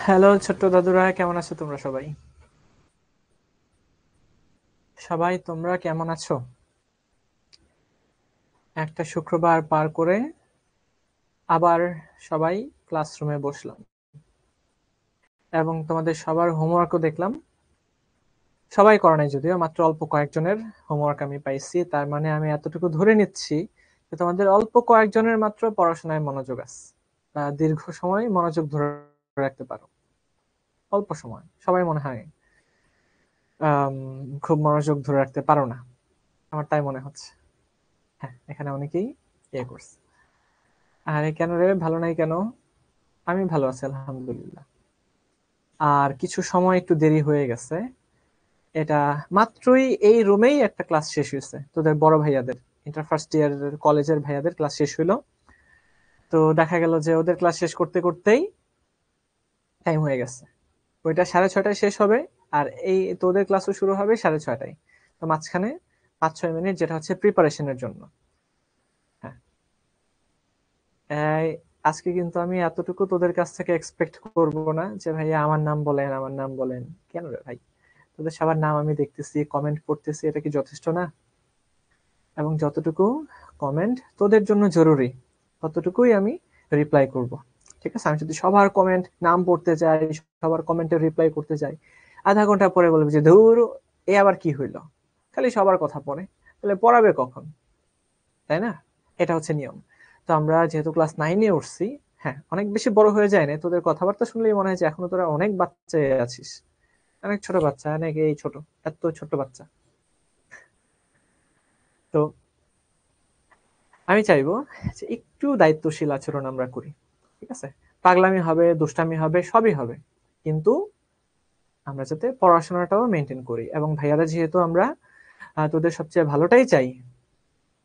Hello ছোট্ট দাদুরা, কেমন আছো তোমরা সবাই? সবাই তোমরা কেমন আছো? একটা শুক্রবার পার করে আবার সবাই ক্লাসরুমে বসলাম এবং তোমাদের সবার হোমওয়ার্কও দেখলাম। সবাই করে নাই, যদিও মাত্র অল্প কয়েকজনের হোমওয়ার্ক আমি পাইছি। তার মানে আমি এতটুকু ধরে নিচ্ছি যে তোমাদের অল্প কয়েকজনের মাত্র পড়াশোনায় মনোযোগ আছে, বা দীর্ঘ সময় মনোযোগ ধরে রাখতে পারো। অল্প সময় সবাই মনে হয় আম, খুব মনোযোগ ধরে রাখতে পারো না, আমার তাই মনে হচ্ছে। হ্যাঁ, এখানে অনেকেই ইয়ে করছে। আরে কেন রে, ভালো নাই কেন? আমি ভালো আছি আলহামদুলিল্লাহ। আর কিছু সময় একটু দেরি হয়ে গেছে। এটা মাত্রই এই রুমেই একটা ক্লাস শেষ হয়েছে, তোদের বড় ভাইয়াদের ইন্টার ফার্স্ট ইয়ারের কলেজের ভাইয়াদের ক্লাস শেষ হইলো। তো দেখা গেল যে ওদের ক্লাস শেষ করতে করতেই টাইম হয়ে গেছে। ওইটা 6:30টায় শেষ হবে, আর এই তোদের ক্লাসও শুরু হবে 6:30টায়। তো মাঝখানে 5-6 মিনিট যেটা হচ্ছে প্রিপারেশনের জন্য। হ্যাঁ, এই আজকে কিন্তু আমি এতটুকু তোদের কাছ থেকে এক্সপেক্ট করব না যে ভাইয়া আমার নাম বলেন, আমার নাম বলেন। কেন রে ভাই? তোদের সবার নাম আমি দেখতেছি, কমেন্ট পড়তেছি, এটা কি যথেষ্ট না? এবং যতটুকু কমেন্ট তোদের জন্য জরুরি ততটুকুই আমি রিপ্লাই করব। ঠিক আছে? আমি যদি সবার কমেন্ট নাম পড়তে যাই, সবার কমেন্টে রিপ্লাই করতে যাই, আধা ঘন্টা পরে বলবে যে ধুর, এ আবার কি হইলো, খালি সবার কথা পড়ে, তাহলে পড়াবে কখন? তাই না? এটা হচ্ছে নিয়ম। তো আমরা যেহেতু ক্লাস 9-এ উঠছি, হ্যাঁ অনেক বেশি বড় হয়ে যায় না, তোদের কথাবার্তা শুনলেই মনে হয় যে এখনো তোরা অনেক বাচ্চা আছিস, অনেক ছোট বাচ্চা, অনেক এই ছোট, এত ছোট বাচ্চা। তো আমি চাইবো যে একটু দায়িত্বশীল আচরণ আমরা করি। ঠিক আছে? পাগলামি হবে, দুষ্টামি হবে, সবই হবে, কিন্তু আমরা যাতে পড়াশোনাটাও মেনটেন করি। এবং ভাইয়ারা যেহেতু আমরা তোদের সবচেয়ে ভালোটাই চাই,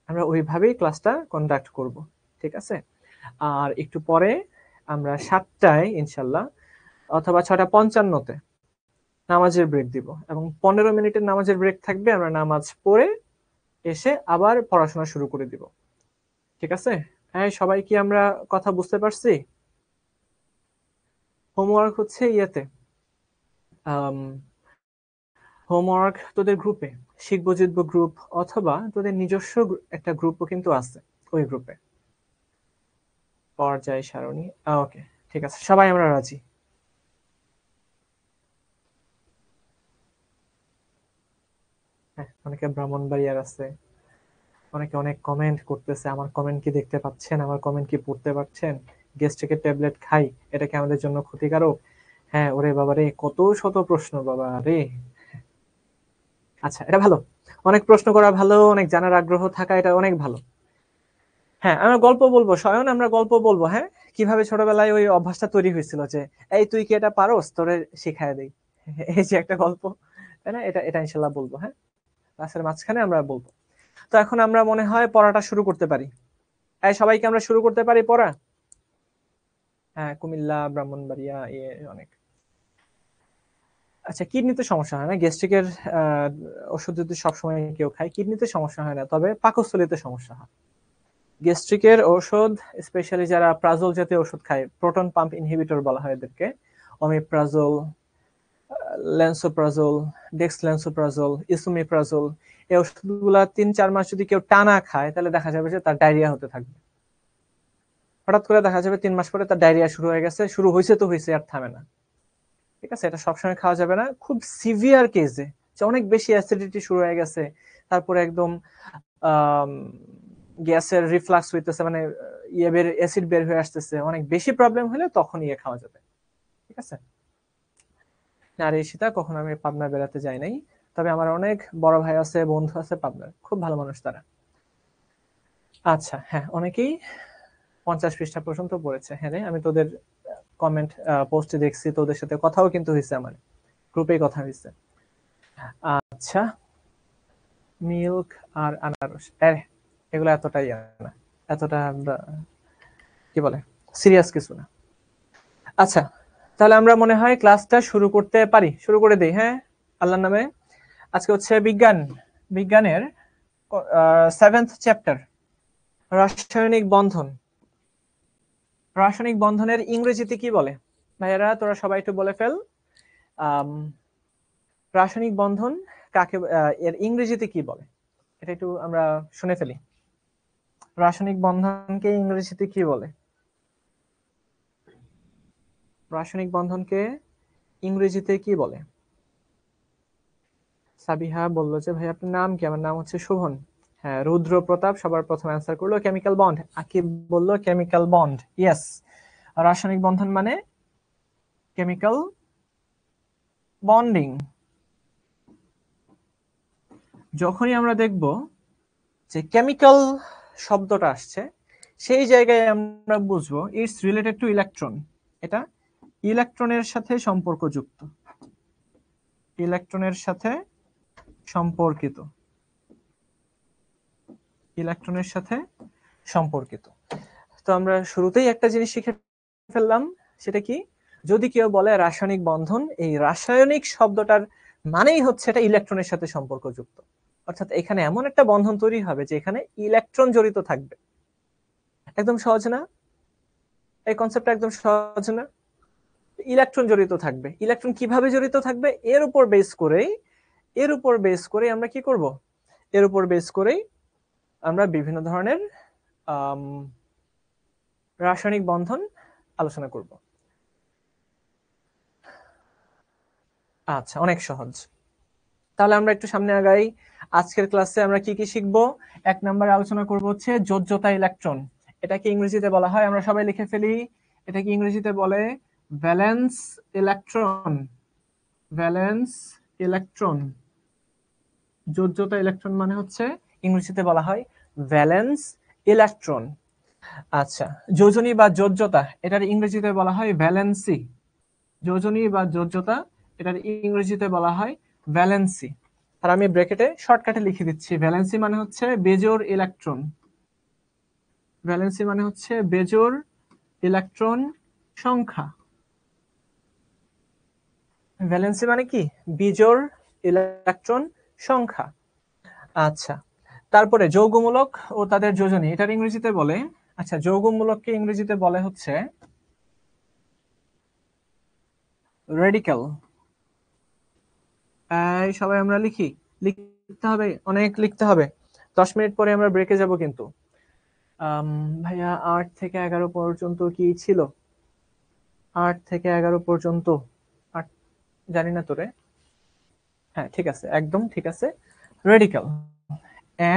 আমরা ওইভাবেই ক্লাসটা কন্ডাক্ট করব। ঠিক আছে? আর একটু পরে আমরা 7টায় ইনশাল্লাহ অথবা 6:55-তে নামাজের ব্রেক দিব, এবং 15 মিনিটের নামাজের ব্রেক থাকবে। আমরা নামাজ পড়ে এসে আবার পড়াশোনা শুরু করে দিব। ঠিক আছে? হ্যাঁ, সবাই কি আমরা কথা বুঝতে পারছি? হোমওয়ার্ক হচ্ছে ইয়েতে, হোমওয়ার্ক তোদের গ্রুপে, শিখবো জিতবো গ্রুপ, অথবা তোদের নিজস্ব একটা গ্রুপও কিন্তু আছে। ওই গ্রুপে পর্যায় সারণী। ওকে, ঠিক আছে, সবাই আমরা রাজি। হ্যাঁ, অনেকে ব্রাহ্মণবাড়িয়ার আছে, অনেকে অনেক কমেন্ট করতেছে। আমার কমেন্ট কি দেখতে পাচ্ছেন? আমার কমেন্ট কি পড়তে পারছেন? গ্যাস্ট্রিকের ট্যাবলেট খাই, এটা কি আমাদের জন্য ক্ষতিকারক? হ্যাঁ, ওরে বাবা রে, কত শত প্রশ্ন বাবা রে। আচ্ছা, এটা ভালো। অনেক প্রশ্ন করা ভালো, অনেক জানার আগ্রহ থাকা, এটা অনেক ভালো। হ্যাঁ, আমরা গল্প বলবো স্বয়ং, আমরা গল্প বলবো। হ্যাঁ, কিভাবে ছোটবেলায় ওই অভ্যাসটা তৈরি হয়েছিল যে এই তুই কি এটা পারোস, তোরে শিখায় দেই, এই যে একটা গল্প, তাই না? এটা এটা ইনশাল্লাহ বলবো। হ্যাঁ, ক্লাসের মাঝখানে আমরা বলবো। তো এখন আমরা মনে হয় পড়াটা শুরু করতে পারি। এই সবাইকে আমরা শুরু করতে পারি পড়া? হ্যাঁ, কুমিল্লা, ব্রাহ্মণবাড়িয়া, অনেক। আচ্ছা, কিডনিতে সমস্যা হয় না গ্যাস্ট্রিকের ওষুধ যদি সবসময় কেউ খায়, কিডনিতে সমস্যা হয় না, তবে পাকস্থলীতে সমস্যা হয়। গ্যাস্ট্রিকের ঔষধ, স্পেশালি যারা প্রাজল জাতীয় ওষুধ খায়, প্রোটন পাম্প ইনহিবিটর বলা হয় এদেরকে, অমিপ্রাজল, ল্যান্সোপ্রাজল, ডেক্সল্যান্সোপ্রাজল, ইসোমিপ্রাজল, এই ওষুধগুলা 3-4 মাস যদি কেউ টানা খায়, তাহলে দেখা যাবে যে তার ডায়রিয়া হতে থাকবে। হঠাৎ করে দেখা যাবে 3 মাস পরে তার ডায়রিয়া শুরু হয়ে গেছে, শুরু হয়েছে তো হয়েছে, আর থামে না। ঠিক আছে? এটা সবসময় খাওয়া যাবে না। খুব সিভিয়ার কেসে, যে অনেক বেশি অ্যাসিডিটি শুরু হয়ে গেছে, তারপরে একদম গ্যাসের রিফ্লাক্স হইতেছে, মানে ইয়ে বের, অ্যাসিড বের হয়ে আসতেছে, অনেক বেশি প্রবলেম হলে তখন ইয়ে খাওয়া যাবে। ঠিক আছে? আর এই সীতা, কখনো আমি পাবনা বেড়াতে যাই নাই, তবে আমার অনেক বড় ভাই আছে, বন্ধু আছে পাবনার, খুব ভালো মানুষ তারা। আচ্ছা, হ্যাঁ, অনেকেই 50 পৃষ্ঠা পর্যন্ত পড়েছে। হ্যাঁ রে, আমি তোদের কমেন্ট পোস্টে দেখছি, তোদের সাথে কথাও কিন্তু হয়েছে, আমার গ্রুপেই কথা হয়েছে। আচ্ছা, মিল্ক আর আনারস, এগুলো এতটাই না, এতটা কি বলে, সিরিয়াস কিছু না। আচ্ছা, তাহলে আমরা মনে হয় ক্লাসটা শুরু করতে পারি, শুরু করে দিই। হ্যাঁ, আল্লাহর নামে। আজকে হচ্ছে বিজ্ঞান, বিজ্ঞানের 7th চ্যাপ্টার, রাসায়নিক বন্ধন। রাসায়নিক বন্ধনের ইংরেজিতে কি বলে? ভাইয়েরা তোরা সবাই একটু বলে ফেল, রাসায়নিক বন্ধন কাকে এর ইংরেজিতে কি বলে, এটা একটু আমরা শুনে ফেলি। রাসায়নিক বন্ধনকে ইংরেজিতে কি বলে? রাসায়নিক বন্ধনকে ইংরেজিতে কি বলে? সাবিহা বললো যে ভাই আপনার নাম কি? আমার নাম হচ্ছে শোভন। হ্যাঁ, রুদ্র প্রতাপ সবার প্রথম অ্যান্সার করলো কেমিক্যাল বন্ড। আকিব বললো কেমিক্যাল বন্ড। ইয়েস, রাসায়নিক বন্ধন মানে কেমিক্যাল বন্ডিং। যখনই আমরা দেখব যে কেমিক্যাল শব্দটা আসছে, সেই জায়গায় আমরা বুঝবো ইটস রিলেটেড টু ইলেকট্রন। এটা ইলেকট্রনের সাথে সম্পর্কযুক্ত, ইলেকট্রনের সাথে সম্পর্কিত, ইলেকট্রনের সাথে সম্পর্কিত। তো আমরা শুরুতেই একটা জিনিস শিখে ফেললাম, সেটা কি? যদি কেউ বলে রাসায়নিক বন্ধন, এই রাসায়নিক শব্দটার মানেই হচ্ছে এটা ইলেকট্রনের সাথে সম্পর্কযুক্ত, অর্থাৎ এখানে এমন একটা বন্ধন তৈরি হবে যে এখানে ইলেকট্রন জড়িত থাকবে। একদম সহজ না? এই কনসেপ্টটা একদম সহজ না? ইলেকট্রন জড়িত থাকবে। ইলেকট্রন কিভাবে জড়িত থাকবে? এর উপর বেস করে আমরা কি করব? এর উপর বেস করেই আমরা বিভিন্ন ধরনের রাসায়নিক বন্ধন আলোচনা করব। আচ্ছা, অনেক সহজ। তাহলে আমরা একটু সামনে আগাই। আজকের ক্লাসে আমরা কি কি শিখব? 1 নম্বরে আলোচনা করব হচ্ছে যোজ্যতা ইলেকট্রন। এটাকে ইংরেজিতে বলা হয়, আমরা সবাই লিখে ফেলি, এটাকে ইংরেজিতে বলে ভ্যালেন্স ইলেকট্রন। ভ্যালেন্স ইলেকট্রন, যোজ্যতা ইলেকট্রন মানে হচ্ছে ইংরেজিতে বলা হয় ভ্যালেন্স ইলেকট্রন। আচ্ছা, যোজনী বা যোজ্যতা, এটার ইংরেজিতে বলা হয় ভ্যালেন্সি। যোজনী বা যোজ্যতা, এটার ইংরেজিতে বলা হয় ভ্যালেন্সি। আর আমি ব্র্যাকেটে শর্টকাটে লিখে দিচ্ছি, ভ্যালেন্সি মানে হচ্ছে বেজোড় ইলেকট্রন। ভ্যালেন্সি মানে হচ্ছে বেজোড় ইলেকট্রন সংখ্যা। ভ্যালেন্সি মানে কি? বিজোড় ইলেকট্রন সংখ্যা। আচ্ছা, তারপরে যৌগমূলক ও তাদের যোজনী, এটার ইংরেজিতে বলে, আচ্ছা যৌগমূলককে ইংরেজিতে বলে হচ্ছে রেডিক্যাল। সবাই আমরা লিখি, লিখতে হবে, অনেক লিখতে হবে। 10 মিনিট পরে আমরা ব্রেকে যাব কিন্তু। ভাইয়া 8 থেকে 11 পর্যন্ত কি ছিল? 8 থেকে 11 পর্যন্ত জানি না তোরে। হ্যাঁ ঠিক আছে, একদম ঠিক আছে। Radical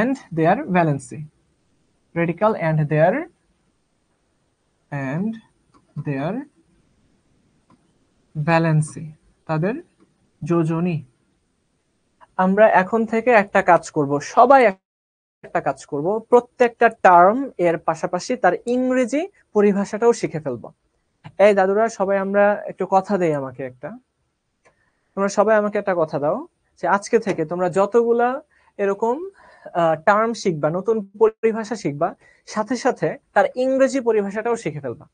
and their valency, radical and their valency, তাদের যোজনী। আমরা এখন থেকে একটা কাজ করব, সবাই একটা কাজ করব, প্রত্যেকটা টার্ম এর পাশাপাশি তার ইংরেজি পরিভাষাটাও শিখে ফেলবো। এই দাদুরা সবাই আমরা একটু কথা দেই, আমাকে একটা, তোমরা সবাই আমাকে একটা কথা দাও যে আজকে থেকে তোমরা যতগুলা এরকম টার্ম শিখবা, নতুন পরিভাষা শিখবা, সাথে সাথে তার ইংরেজি পরিভাষাটাও শিখে ফেলবা।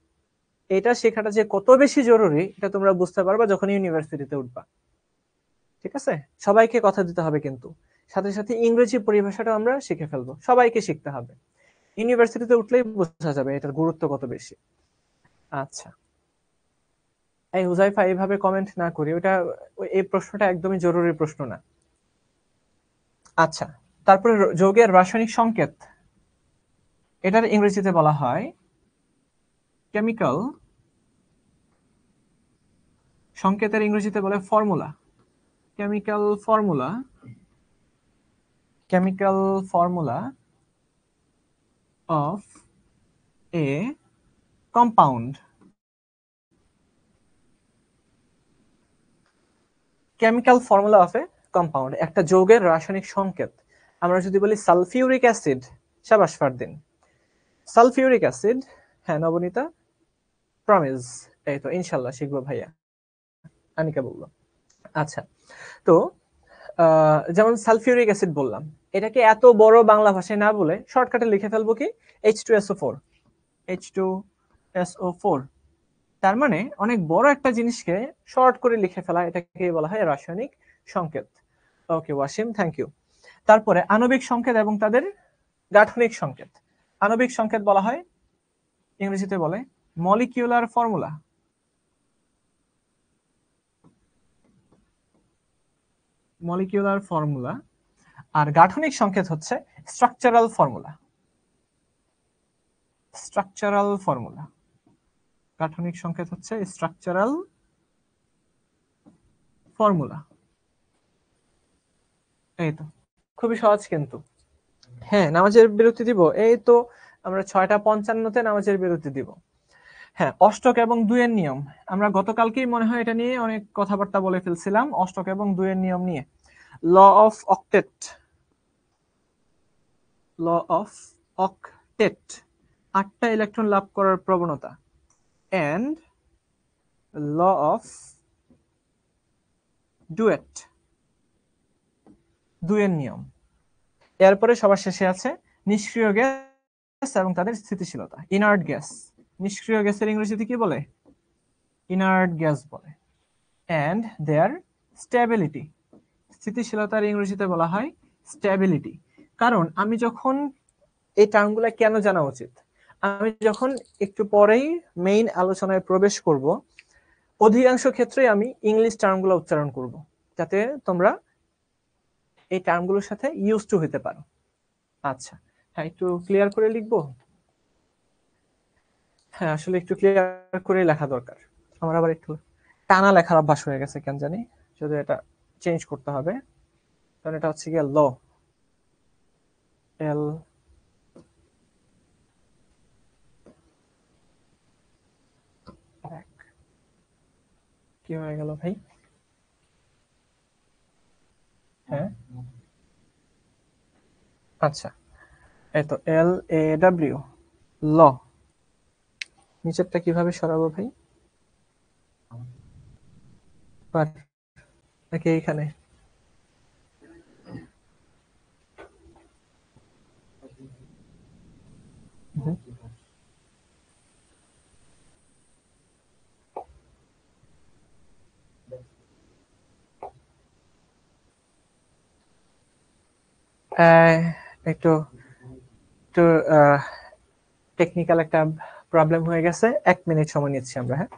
এটা শেখাটা যে কত বেশি জরুরি এটা তোমরা বুঝতে পারবা যখন ইউনিভার্সিটিতে উঠবা। ঠিক আছে, সবাইকে কথা দিতে হবে, কিন্তু সাথে সাথে ইংরেজি পরিভাষাটা আমরা শিখে ফেলবো, সবাইকে শিখতে হবে। ইউনিভার্সিটিতে উঠলেই বোঝা যাবে এটার গুরুত্ব কত বেশি। আচ্ছা, এই হুজাইফা এইভাবে কমেন্ট না করি, ওটা এই প্রশ্নটা একদমই জরুরি প্রশ্ন না। আচ্ছা, তারপরে যৌগের রাসায়নিক সংকেত, এটার ইংরেজিতে বলা হয় কেমিক্যাল, সংকেতের ইংরেজিতে বলে formula. Chemical formula, chemical formula of a compound. Chemical formula of a compound, একটা যৌগের রাসায়নিক সংকেত। আমরা যদি বলি সালফিউরিক অ্যাসিড, শাবাশ ফারদিন, সালফিউরিক অ্যাসিড। হ্যাঁ নবনীতা, প্রমিস, এই তো ইনশাল্লাহ শিখবো ভাইয়া, আনিকা বললো। আচ্ছা, তো যেমন সালফিউরিক অ্যাসিড বললাম, এটাকে এত বড় বাংলা ভাষায় না বলে শর্টকাটে লিখে ফেলবো কি H2SO4, H2SO4। তার মানে অনেক বড় একটা জিনিসকে শর্ট করে লিখে ফেলা, এটাকে বলা হয় রাসায়নিক সংকেত। ওকে ওয়াসিম, থ্যাংক ইউ। তারপরে আণবিক সংকেত এবং তাদের গাঠনিক সংকেত। আণবিক সংকেত বলা হয়, ইংরেজিতে বলে মলিকিউলার ফর্মুলা। মলিকিউলার ফর্মুলা, আর গাঠনিক সংকেত হচ্ছে স্ট্রাকচারাল ফর্মুলা। স্ট্রাকচারাল ফর্মুলা, গাঠনিক সংকেত হচ্ছে স্ট্রাকচারাল ফর্মুলা। এই তো খুবই সহজ কিন্তু। হ্যাঁ, নামাজের বিরতি দিব, এই তো আমরা 6:55-তে নামাজের বিরতি দিব। হ্যাঁ, অষ্টক এবং দুইয়ের নিয়ম, আমরা গতকালকেই মনে হয় এটা নিয়ে অনেক কথাবার্তা বলে ফেলছিলাম, অষ্টক এবং দুইয়ের নিয়ম নিয়ে। Law of octet, law of octet, 8টা ইলেকট্রন লাভ করার প্রবণতা, এন্ড ল অফ ডুয়েট, দুইয়ের নিয়ম। এরপরে সবার শেষে আছে নিষ্ক্রিয় গ্যাস এবং তাদের স্থিতিশীলতা, ইনার্ট গ্যাস। নিষ্ক্রিয় গ্যাসের ইংরেজিতে কি বলে? ইনার্ট গ্যাস বলে। এন্ড দেয়ার স্ট্যাবিলিটি, স্থিতিশীলতার ইংরেজিতে বলা হয় স্ট্যাবিলিটি। কারণ আমি যখন এই টার্মগুলো কেন জানা উচিত, আমি যখন একটু পরেই মেইন আলোচনায় প্রবেশ করব, অধিকাংশ ক্ষেত্রে আমি ইংলিশ টার্মগুলো উচ্চারণ করব, যাতে তোমরা এই টার্মগুলোর সাথে ইউজ টু হতে পারো। আচ্ছা, হ্যাঁ, একটু ক্লিয়ার করে লিখবো। হ্যাঁ, আসলে একটু ক্লিয়ার করে লেখা দরকার। আমার আবার একটু টানা লেখার অভ্যাস হয়ে গেছে কেন জানি, যদি এটা চেঞ্জ করতে হবে। কারণ এটা হচ্ছে গিয়ে ল, এল কি হয়ে গেল ভাই? হ্যাঁ, আচ্ছা, এই তো এল এ ডাব্লিউ, ল। নিচেরটা কিভাবে সরাবো ভাই? পার নাকি এইখানে? হুম। একটু একটু টেকনিক্যাল একটা প্রবলেম হয়ে গেছে, 1 মিনিট সময় নিচ্ছি আমরা। হ্যাঁ,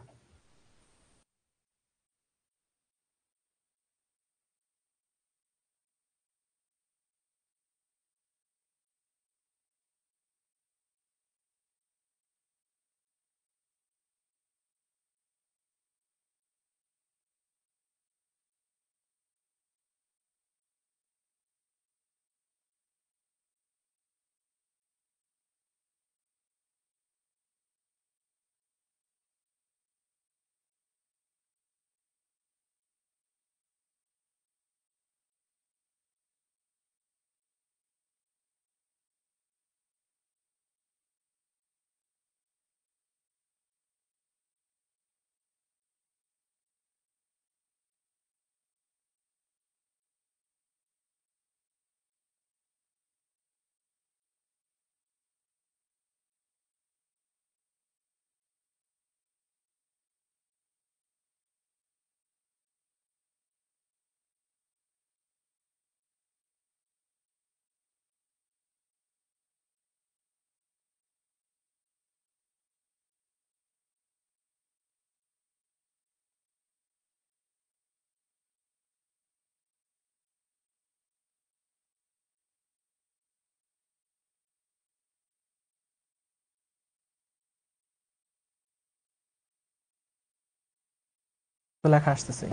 তো লেখা আসতেছে।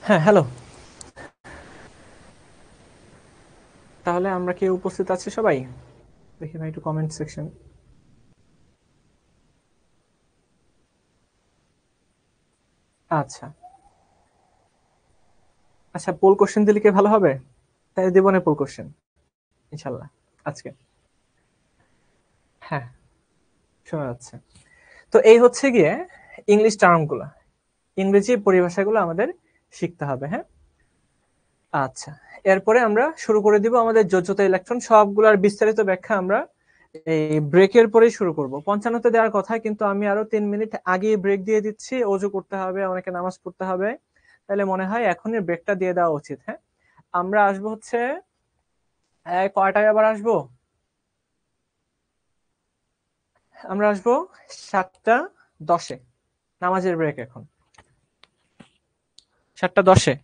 হ্যাঁ, হ্যালো, তাহলে আমরা কি উপস্থিত আছি সবাই? দেখি ভাই একটু কমেন্ট সেকশন। আচ্ছা আচ্ছা, পোল কোশ্চেন দিলে কি ভালো হবে? তাই দিব না পোল কোশ্চেন ইনশাল্লাহ আজকে। হ্যাঁ, শোনা যাচ্ছে। তো এই হচ্ছে গিয়ে ইংলিশ টার্মগুলো, ইংরেজি পরিভাষাগুলো আমাদের শিখতে হবে। হ্যাঁ, আচ্ছা, এরপরে আমরা শুরু করে দিব আমাদের যোজ্যতা ইলেকট্রন সবগুলোর বিস্তারিত ব্যাখ্যা আমরা এই ব্রেকের পরেই শুরু করব। 55-তে দেওয়ার কথা, কিন্তু আমি আরো 3 মিনিট আগে ব্রেক দিয়ে দিচ্ছি, অজু করতে হবে, অনেকে নামাজ পড়তে হবে, তাহলে মনে হয় এখনই ব্রেকটা দিয়ে দেওয়া উচিত। হ্যাঁ, আমরা আসবো হচ্ছে কয়টায় আবার আসবো? আমরা আসবো 7:10-এ, নামাজের ব্রেক এখন। 7:10-এ।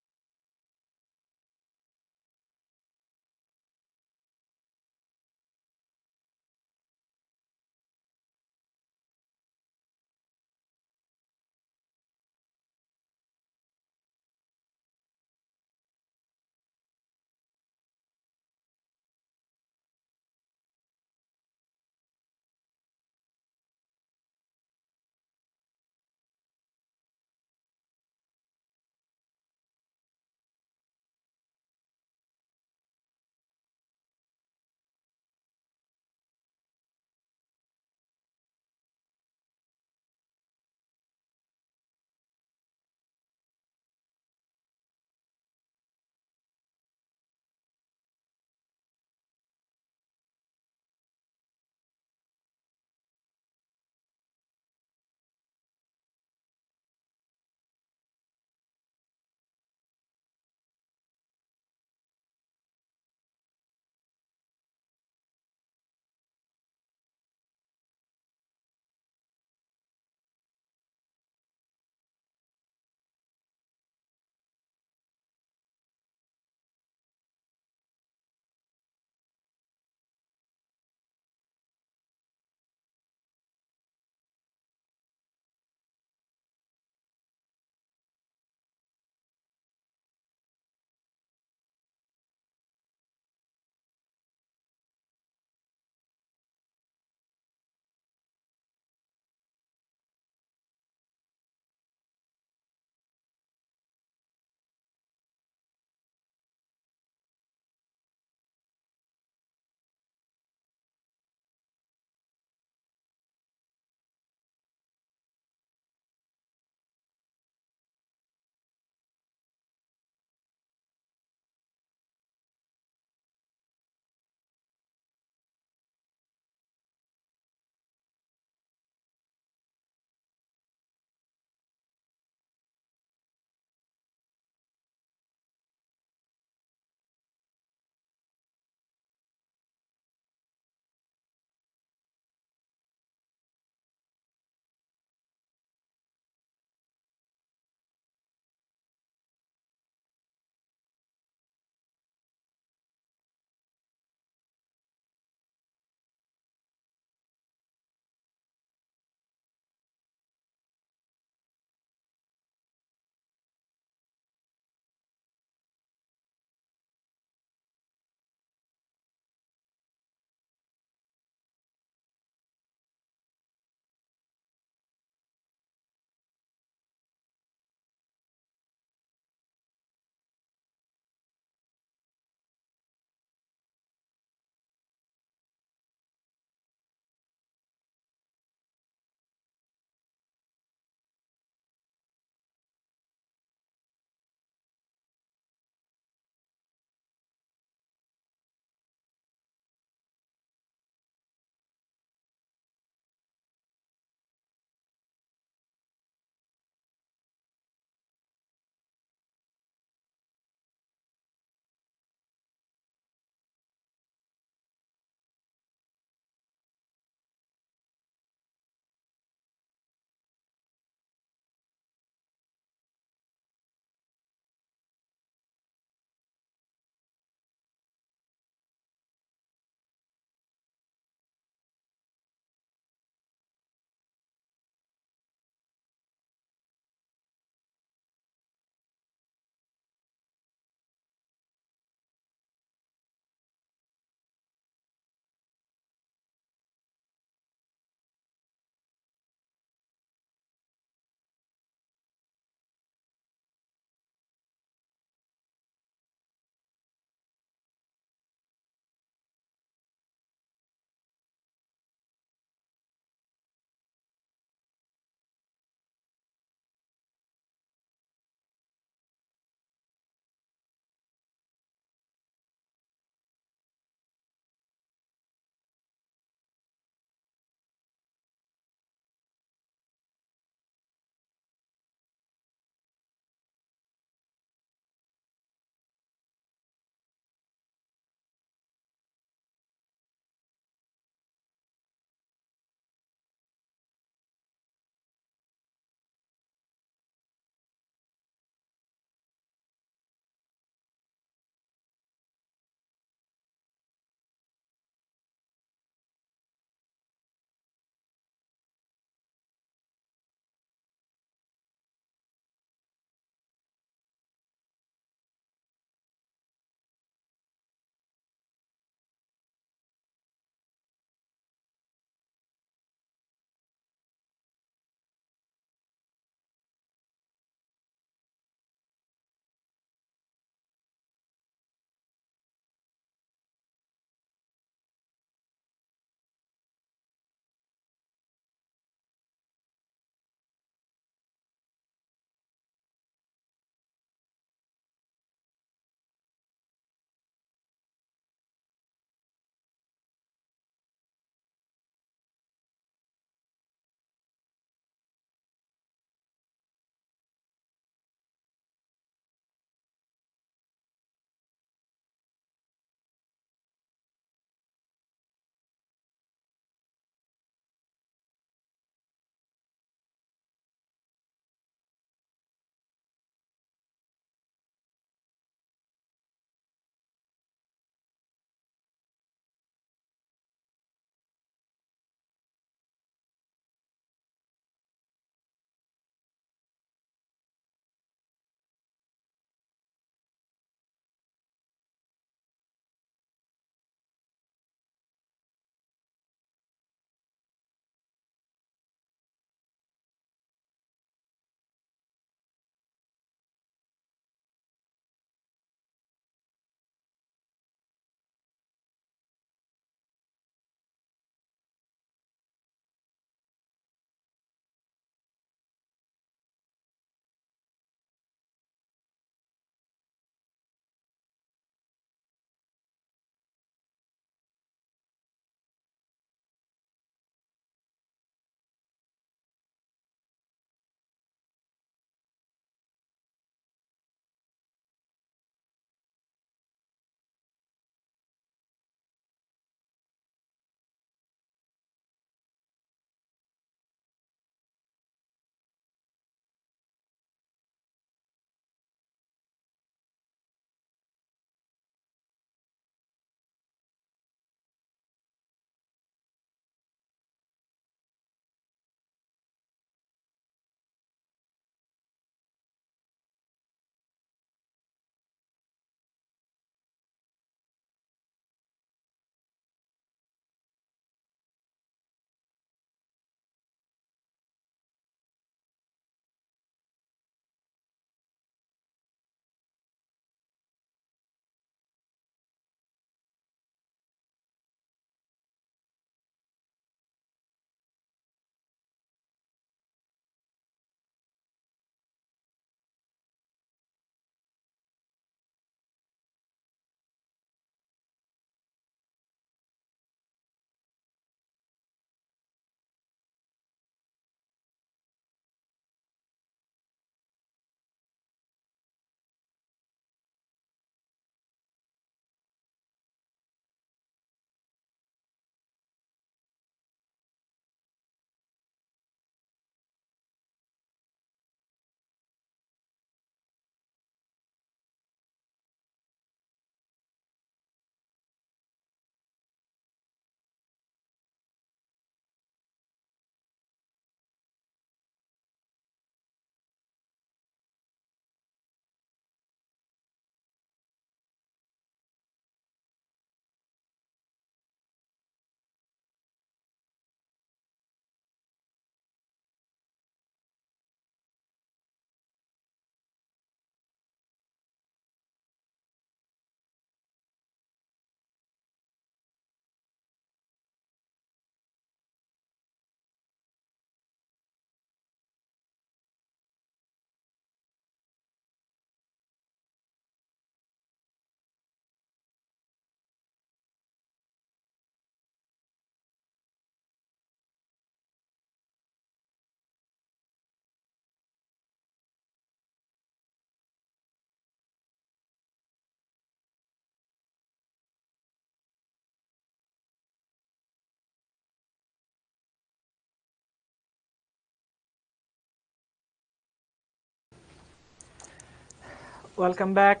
Welcome back.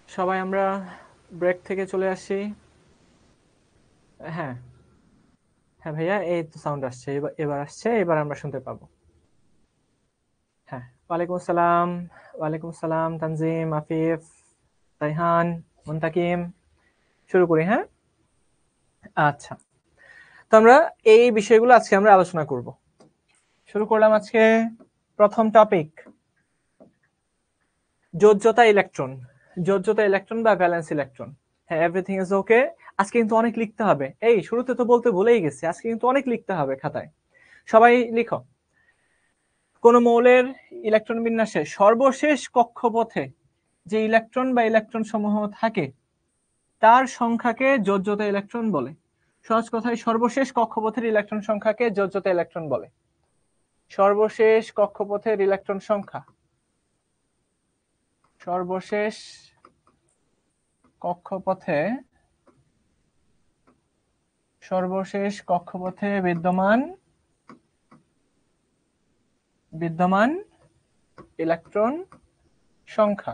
সবাই আমরা ব্রেক থেকে চলে আসি। হ্যাঁ হ্যাঁ ভাইয়া, এই তো সাউন্ড আসছে, এবার আসছে, এবার আমরা শুনতে পাবো। হ্যাঁ, ওয়ালাইকুম আসসালাম। ওয়ালাইকুম আসসালাম তানজিম, আফিফ, রাইহান, মুনতাকিম। শুরু করি, হ্যাঁ? আচ্ছা, তো আমরা এই বিষয়গুলো আজকে আমরা আলোচনা করব। শুরু করলাম আজকে প্রথম টপিক, যোজ্যতা ইলেকট্রন। যোজ্যতা ইলেকট্রন বা ভ্যালেন্স ইলেকট্রন। হ্যাঁ, এভরিথিং ইজ ওকে। আজকে কিন্তু অনেক লিখতে হবে। এই শুরুতে তো বলতে ভুলেই গেছি, আজকে কিন্তু অনেক লিখতে হবে খাতায়। সবাই লিখো। কোন মৌলের ইলেকট্রন বিন্যাসে সর্বশেষ কক্ষপথে যে ইলেকট্রন বা ইলেকট্রন সমূহ থাকে তার সংখ্যাকে যোজ্যতা ইলেকট্রন বলে। সহজ কথায়, সর্বশেষ কক্ষপথের ইলেকট্রন সংখ্যাকে যোজ্যতা ইলেকট্রন বলে। সর্বশেষ কক্ষপথের ইলেকট্রন সংখ্যা, সর্বশেষ কক্ষপথে বিদ্যমান ইলেকট্রন সংখ্যা।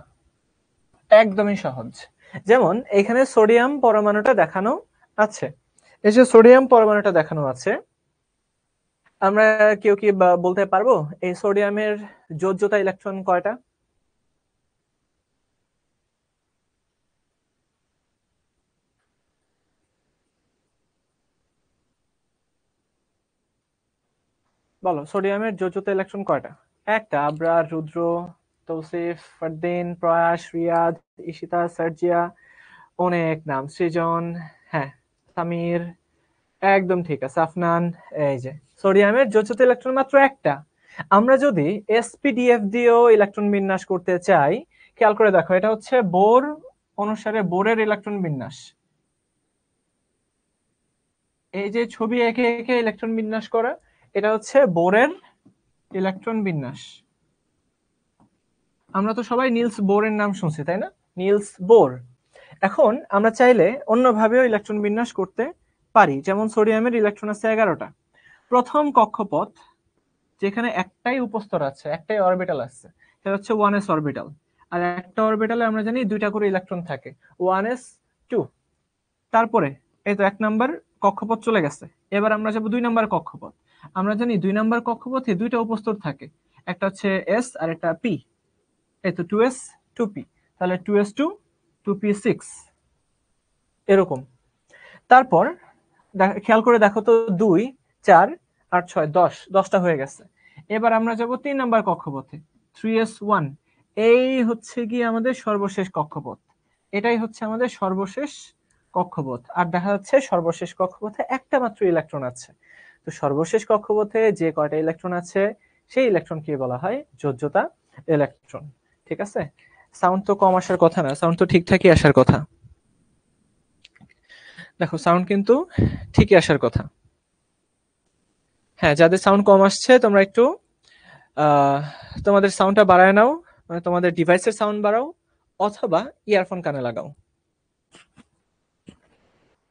একদমই সহজ। যেমন এখানে সোডিয়াম পরমাণুটা দেখানো আছে, এই যে সোডিয়াম পরমাণুটা দেখানো আছে, আমরা কেউ কি বলতে পারবো এই সোডিয়ামের যোজ্যতা ইলেকট্রন কয়টা? বলো, সোডিয়ামের যোজ্যতা ইলেকট্রন কয়টা? একটা। আবরার, রুদ্র, তৌসিফ, ফারদিন, প্রয়াস, রিয়াদ, ঈশিতা, সার্জিয়া, অনেক নাম, সৃজন, হ্যাঁ, সামির, একদম ঠিক আছে, আফনান। এই যে সোডিয়ামের যোজ্যতা ইলেকট্রন মাত্র একটা। আমরা যদি এসপিডিএফ দিয়েও ইলেকট্রন বিন্যাস করতে চাই, খেয়াল করে দেখো, এটা হচ্ছে বোর অনুসারে বোরের ইলেকট্রন বিন্যাস। এই যে ছবি এঁকে এঁকে ইলেকট্রন বিন্যাস করা, এটা হচ্ছে বোরের ইলেকট্রন বিন্যাস। আমরা তো সবাই নিলস বোরের নাম শুনছি, তাই না? Nils bore. এখন আমরা চাইলে অন্যভাবেও ইলেকট্রন বিন্যাস করতে পারি। যেমন সোডিয়ামের ইলেকট্রন আছে 11টা। প্রথম কক্ষপথ যেখানে একটাই উপস্তর আছে, একটাই অরবিটাল আছে, সেটা হচ্ছে 1s অরবিটাল। আর একটা অরবিটালে আমরা জানি দুইটা করে ইলেকট্রন থাকে, 1s2। তারপরে এই তো 1 নাম্বার কক্ষপথ চলে গেছে। এবার আমরা যাব 2 নাম্বার কক্ষপথ। আমরা জানি 2 নাম্বার কক্ষপথে দুইটা উপস্তর থাকে, একটা হচ্ছে s আর একটা p। এই তো 2s 2p, তাহলে 2s2 2p6 এরকম। তারপর খেয়াল করে দেখো তো, 2 4 8 6 10, 10টা হয়ে গেছে। এবার আমরা যাব 3 নাম্বার কক্ষপথে, 3s1। এই হচ্ছে কি আমাদের সর্বশেষ কক্ষপথ। এটাই হচ্ছে আমাদের সর্বশেষ কক্ষপথ। আর দেখা যাচ্ছে সর্বশেষ কক্ষপথে একটা মাত্র ইলেকট্রন আছে। তো সর্বশেষ কক্ষপথে যে কয়টা ইলেকট্রন আছে সেই ইলেকট্রনকে বলা হয় যোজ্যতা ইলেকট্রন। ঠিক আছে? সাউন্ড তো কম আসার কথা না, সাউন্ড তো ঠিকঠাকই আসার কথা। দেখো, সাউন্ড কিন্তু ঠিকই আসার কথা। হ্যাঁ, যাদের সাউন্ড কম আসছে তোমরা একটু তোমাদের সাউন্ডটা বাড়ায় নাও, মানে তোমাদের ডিভাইসের সাউন্ড বাড়াও, অথবা ইয়ারফোন কানে লাগাও।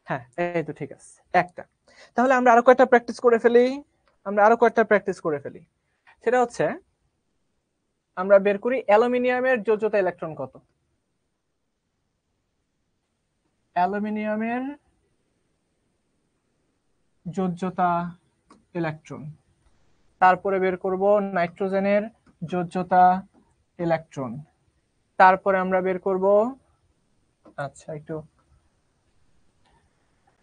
হ্যাঁ, এই তো ঠিক আছে, একটা। তাহলে আমরা আরো কয়েকটা প্র্যাকটিস করে ফেলি। সেটা হচ্ছে আমরা বের করি অ্যালুমিনিয়ামের যোজ্যতা ইলেকট্রন কত। অ্যালুমিনিয়ামের যোজ্যতা ইলেকট্রন। তারপরে বের করব নাইট্রোজেনের যোজ্যতা ইলেকট্রন। তারপরে আমরা বের করব, আচ্ছা একটু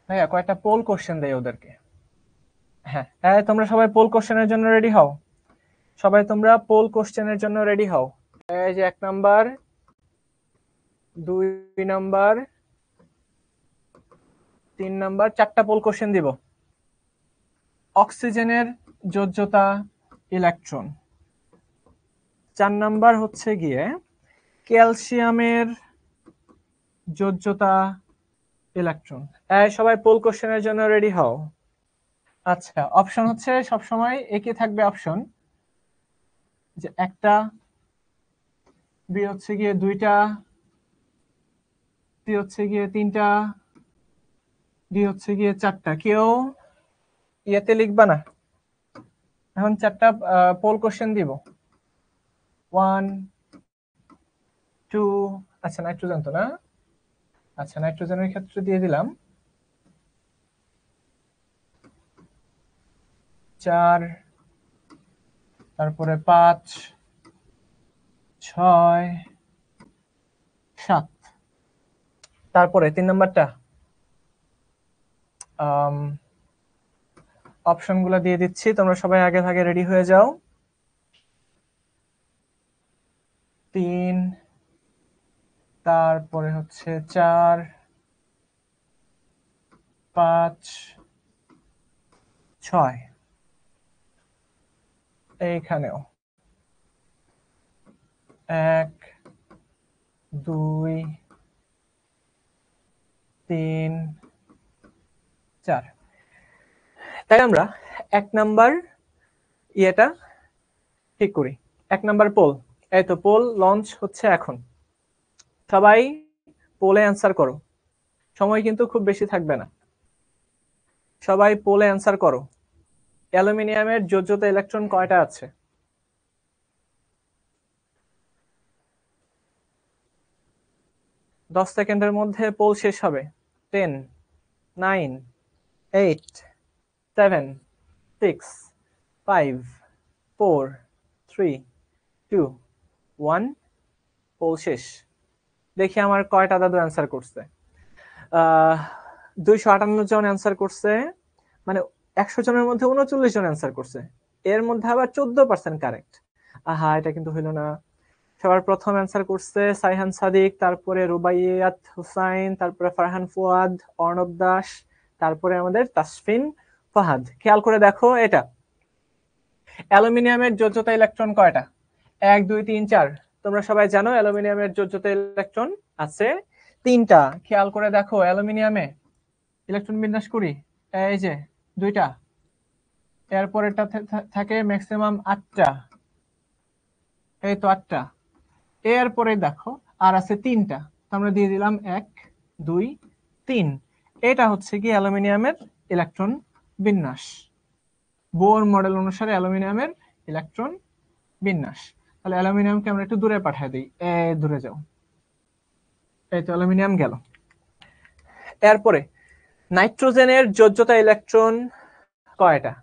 ভাইয়া কয়েকটা পোল কোশ্চেন দেই ওদেরকে। হ্যাঁ হ্যাঁ, তোমরা সবাই পোল কোশ্চেনের জন্য রেডি হও। সবাই তোমরা পোল কোশ্চেনের জন্য রেডি হও। এই যে 1 নাম্বার, 2 নাম্বার, 3 নাম্বার, 4টা পোল কোশ্চেন দিব। অক্সিজেনের যোজ্যতা ইলেকট্রন। 4 নাম্বার হচ্ছে গিয়ে ক্যালসিয়ামের যোজ্যতা ইলেকট্রন। এই সবাই পোল কোশ্চেনের জন্য রেডি হও। আচ্ছা, অপশন হচ্ছে সবসময় একই থাকবে অপশন, যে একটা, বি হচ্ছে গিয়ে 2টা, সি হচ্ছে গিয়ে 3টা, ডি হচ্ছে গিয়ে 4টা। কেউ ইয়েতে লিখবা না, এখন 4টা পোল কোশ্চেন দিব। 1 2 আচ্ছা নাইট্রোজেন তো না, আচ্ছা নাইট্রোজেনের ক্ষেত্রে দিয়ে দিলাম 4, তারপরে 5 6 7, তারপরে 3 নাম্বারটা অপশনগুলো দিয়ে দিচ্ছি, তোমরা সবাই আগে ভাগে রেডি হয়ে যাও। 3, তারপরে হচ্ছে 4 5 6, এইখানেও 1 2 3 4। তাই আমরা 1 নাম্বার ইয়েটা ঠিক করি। 1 নাম্বার পোল, এই তো পোল লঞ্চ হচ্ছে এখন। সবাই পোলে অ্যান্সার করো, সময় কিন্তু খুব বেশি থাকবে না। সবাই পোলে অ্যান্সার করো। অ্যালুমিনিয়ামের যোজ্যতা ইলেকট্রন কয়টা আছে? দশ সেকেন্ডের মধ্যে পোল শেষ হবে। 10 9 8 7 6 5 4 3 2 1, পোল শেষ। দেখি আমার কয়টা দাদু অ্যান্সার করছে। 258 জন অ্যান্সার করছে, মানে 100 জনের মধ্যে 39 জন অ্যান্সার করছে, এর মধ্যে আবার 14% কারেক্ট। আহা, এটা কিন্তু হইল না। সবার প্রথম অ্যান্সার করছে সাইহান সাদিক, তারপরে রুবাইয়াত হুসাইন, তারপরে ফারহান ফুয়াদ, অর্ণব দাস, তারপরে আমাদের তাসফিন ফাহাদ। খেয়াল করে দেখো, এটা অ্যালুমিনিয়ামের যোজ্যতা ইলেকট্রন কয়টা? 1 2 3 4। তোমরা সবাই জানো অ্যালুমিনিয়ামের যোজ্যতা ইলেকট্রন আছে 3টা। খেয়াল করে দেখো, অ্যালুমিনিয়ামে ইলেকট্রন বিন্যাস করি, এই যে 2টা, এরপরেরটা থাকে ম্যাক্সিমাম 8টা, এই তো 8টা। এরপরে দেখো আর আছে 3টা, আমরা দিয়ে দিলাম 1 2 3। এটা হচ্ছে কি অ্যালুমিনিয়ামের ইলেকট্রন বিন্যাস, বোর মডেল অনুসারে অ্যালুমিনিয়ামের ইলেকট্রন বিন্যাস। তাহলে অ্যালুমিনিয়ামকে আমরা একটু দূরে পাঠিয়ে দিই, দূরে যাও, এই তো অ্যালুমিনিয়াম গেল। এরপরে নাইট্রোজেনের যোজ্যতা ইলেকট্রন কয়টা?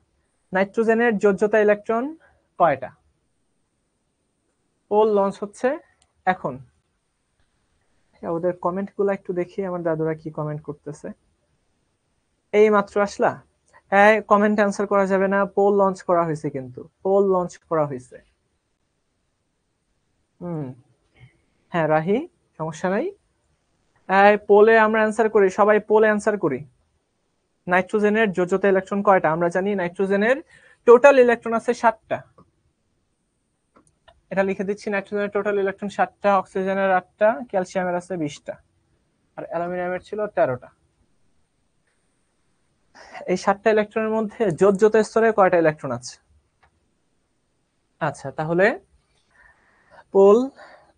নাইট্রোজেনের যোজ্যতা ইলেকট্রন কয়টা? পোল লঞ্চ হচ্ছে এখন। ওদের কমেন্ট গুলো একটু দেখি, আমার দাদুরা কি কমেন্ট করতেছে। এই মাত্র আসলা, কমেন্ট অ্যান্সার করা যাবে না, পোল লঞ্চ করা হয়েছে, কিন্তু পোল লঞ্চ করা হয়েছে। হ্যাঁ রাহি, সমস্যা নাই। পোলে আমরা অ্যান্সার করি, সবাই পোলে অ্যান্সার করি। নাইট্রোজেনের যোজ্যতা ইলেকট্রন কয়টা? আমরা জানি নাইট্রোজেনের টোটাল ইলেকট্রন আছে 7টা। এটা লিখে দিচ্ছি, নাইট্রোজেনের টোটাল ইলেকট্রন 7টা, অক্সিজেনের 8টা, ক্যালসিয়ামের আছে 20টা, আর অ্যালুমিনিয়ামের ছিল 13টা। এই 7টা ইলেকট্রনের মধ্যে যোজ্যতা স্তরে কয়টা ইলেকট্রন আছে? আচ্ছা, তাহলে পোল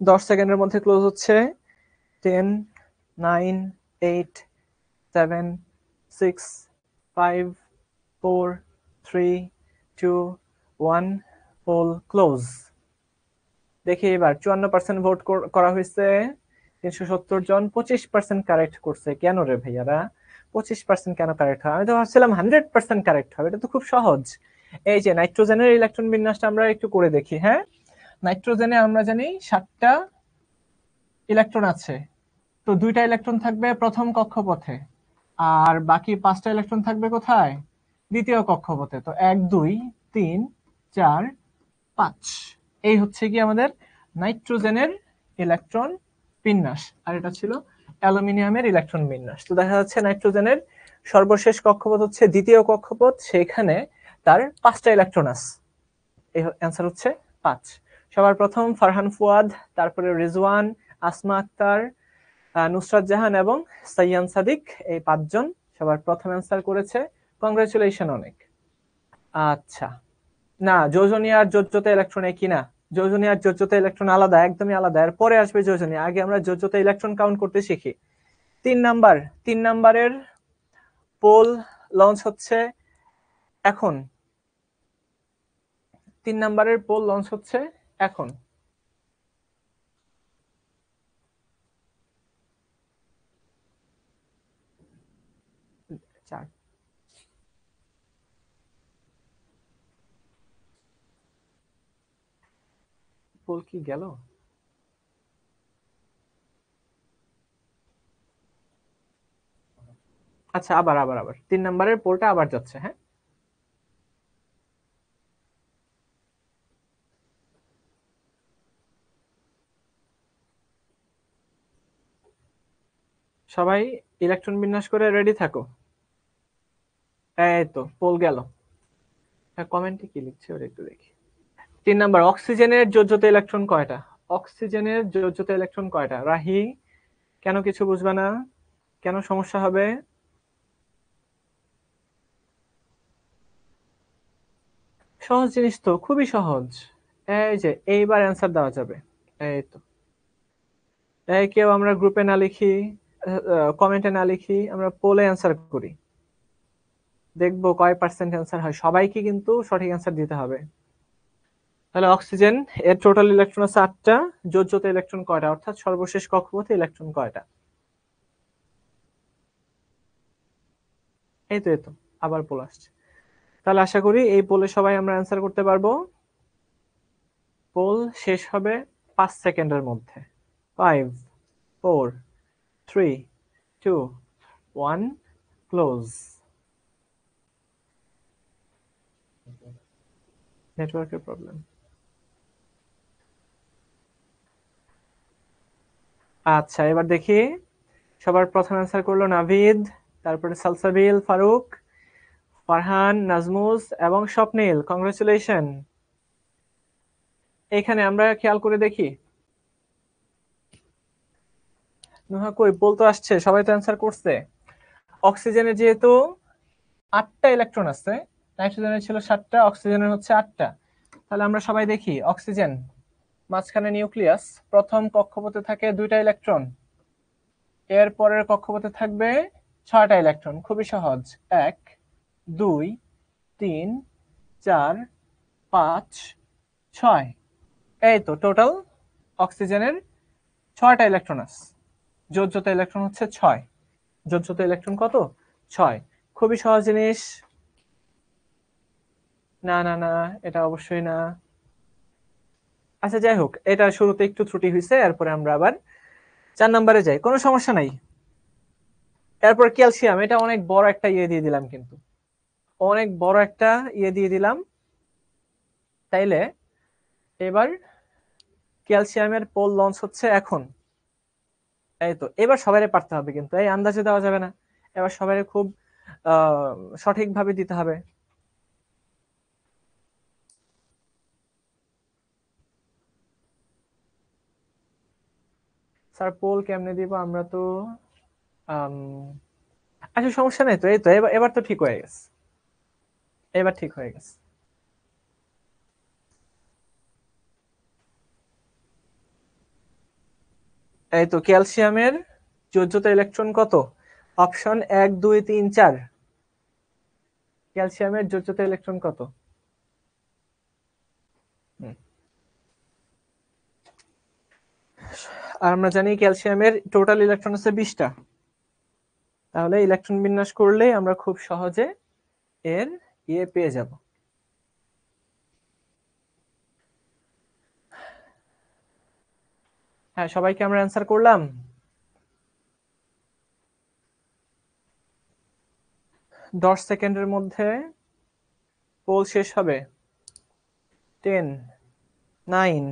10 সেকেন্ডের মধ্যে ক্লোজ হচ্ছে। 10 9 8 7 6 5 4 3 2 1, পোল ক্লোজ। দেখি এবার 54% ভোট করা হয়েছে, 370 জন, 25% কারেক্ট করছে। কেন রে ভাইয়ারা 25% কেন কারেক্ট হয়? আমি তো ভাবছিলাম 100% কারেক্ট হবে, এটা তো খুব সহজ। এই যে নাইট্রোজেনের ইলেকট্রন বিন্যাসটা আমরা একটু করে দেখি। হ্যাঁ, নাইট্রোজেনে আমরা জানি 7টা ইলেকট্রন আছে, তো 2টা ইলেকট্রন থাকবে প্রথম কক্ষপথে, আর বাকি 5টা ইলেকট্রন থাকবে কোথায়? দ্বিতীয় কক্ষপথে। তো 1 2 3 4 5, এই হচ্ছে কি আমাদের নাইট্রোজেনের ইলেকট্রন বিন্যাস। আর এটা ছিল অ্যালুমিনিয়ামের ইলেকট্রন বিন্যাস। তো দেখা যাচ্ছে নাইট্রোজেনের সর্বশেষ কক্ষপথ হচ্ছে দ্বিতীয় কক্ষপথ, সেখানে তার 5টা ইলেকট্রন আছে। এই অ্যান্সার হচ্ছে 5। সবার প্রথম ফারহান ফুয়াদ, তারপরে রিজওয়ান, আসমা আক্তার, নুসরাত জাহান এবং সাইয়ান সাদিক, এই 5 জন সবার প্রথম অ্যান্সার করেছে। কংগ্রেচুলেশন অনেক। আচ্ছা, না যোজনী আর যোজ্যতা ইলেকট্রন একই না, যোজনী আর যোজ্যতা ইলেকট্রন আলাদা, একদমই আলাদা। এরপরে আসবে যোজনী, আগে আমরা যোজ্যতা ইলেকট্রন কাউন্ট করতে শিখি। 3 নাম্বারের পোল লঞ্চ হচ্ছে এখন। 3 নাম্বারের পোল লঞ্চ হচ্ছে এখন। পোল কি গেল? আচ্ছা, আবার আবার আবার 3 নম্বরের পোলটা আবার যাচ্ছে। হ্যাঁ, সবাই ইলেকট্রন বিন্যাস করে রেডি থাকো। এই তো পোল গেল। হ্যাঁ, কমেন্টে কি লিখছে ওটা একটু দেখি। 3 নাম্বার, অক্সিজেনের যোজ্যতা ইলেকট্রন কয়টা? অক্সিজেনের যোজ্যতা ইলেকট্রন কয়টা? রাহি, কেন কিছু বুঝবে না? কেন সমস্যা হবে? সহজ জিনিস তো, খুবই সহজ। এই যে এইবার অ্যান্সার দেওয়া যাবে। এই তো, এই কেউ আমরা গ্রুপে না লিখি, কমেন্টে না লিখি, আমরা পোলে অ্যান্সার করি, দেখবো কয় পার্সেন্ট অ্যান্সার হয়। সবাইকে কিন্তু সঠিক অ্যান্সার দিতে হবে। তাহলে অক্সিজেন এর টোটাল ইলেকট্রন আছে 8টা, যোজ্যতা ইলেকট্রন কয়টা, অর্থাৎ সর্বশেষ কক্ষপথে ইলেকট্রন কয়টা? এই তো, এই তো আবার পোল আসছে। তাহলে আশা করি এই পোলে সবাই আমরা অ্যান্সার করতে পারবো। পোল শেষ হবে 5 সেকেন্ডের মধ্যে। 5, 4, 3, 2, 1, ক্লোজ। নেটওয়ার্কের প্রবলেম। আচ্ছা, এবার দেখি। সবার প্রথম অ্যান্সার করলো নাভিদ, তারপরে সালসাবিল, ফারুক, ফারহান, নাজমুস এবং স্বপ্নিল। কংগ্রেচুলেশন। এখানে আমরা খেয়াল করে দেখি। নুহা কই, পোল তো আসছে, সবাই তো অ্যান্সার করছে। অক্সিজেনের যেহেতু 8টা ইলেকট্রন আছে, নাইট্রোজেনের ছিল 7টা, অক্সিজেনের হচ্ছে 8টা। তাহলে আমরা সবাই দেখি, অক্সিজেন মাঝখানে নিউক্লিয়াস, প্রথম কক্ষপথে থাকে 2টা ইলেকট্রন, এর পরের কক্ষপথে থাকবে 6টা ইলেকট্রন। খুবই সহজ, 1, 2, 3, 4, 5, 6। এই তো টোটাল অক্সিজেনের 6টা ইলেকট্রন আছে। যোজ্যতা ইলেকট্রন হচ্ছে 6। যোজ্যতা ইলেকট্রন কত? 6। খুবই সহজ জিনিস। না না না, এটা অবশ্যই না। আচ্ছা, যাই হোক, এটা শুরুতে একটু ত্রুটি হয়েছে, এরপরে আমরা আবার 4 নম্বরে যাই, কোনো সমস্যা নাই। এরপর ক্যালসিয়াম, এটা অনেক বড় একটা ইয়ে দিয়ে দিলাম, কিন্তু অনেক বড় একটা ইয়ে দিয়ে দিলাম। তাইলে এবার ক্যালসিয়ামের পোল লঞ্চ হচ্ছে এখন। এই তো, এবার সবাই পারতে হবে, কিন্তু এই আন্দাজে দেওয়া যাবে না, এবার সবাই খুব সঠিকভাবে দিতে হবে। স্যার পোল কেমনে দিব আমরা তো? আচ্ছা, সমস্যা নেই তো, এই তো এবার এবার তো ঠিক হয়ে গেছে, এবার ঠিক হয়ে গেছে। এই তো, ক্যালসিয়ামের যোজ্যতা ইলেকট্রন কত? অপশন 1, 2, 3, 4। ক্যালসিয়ামের যোজ্যতা ইলেকট্রন কত? আর আমরা জানি ক্যালসিয়ামের টোটাল ইলেকট্রন আছে 20টা। তাহলে ইলেকট্রন বিন্যাস করলেই আমরা খুব সহজে এর ইয়ে পেয়ে যাব। হ্যাঁ, সবাইকে আমরা অ্যান্সার করলাম। 10 সেকেন্ডের মধ্যে পোল শেষ হবে। 10, 9,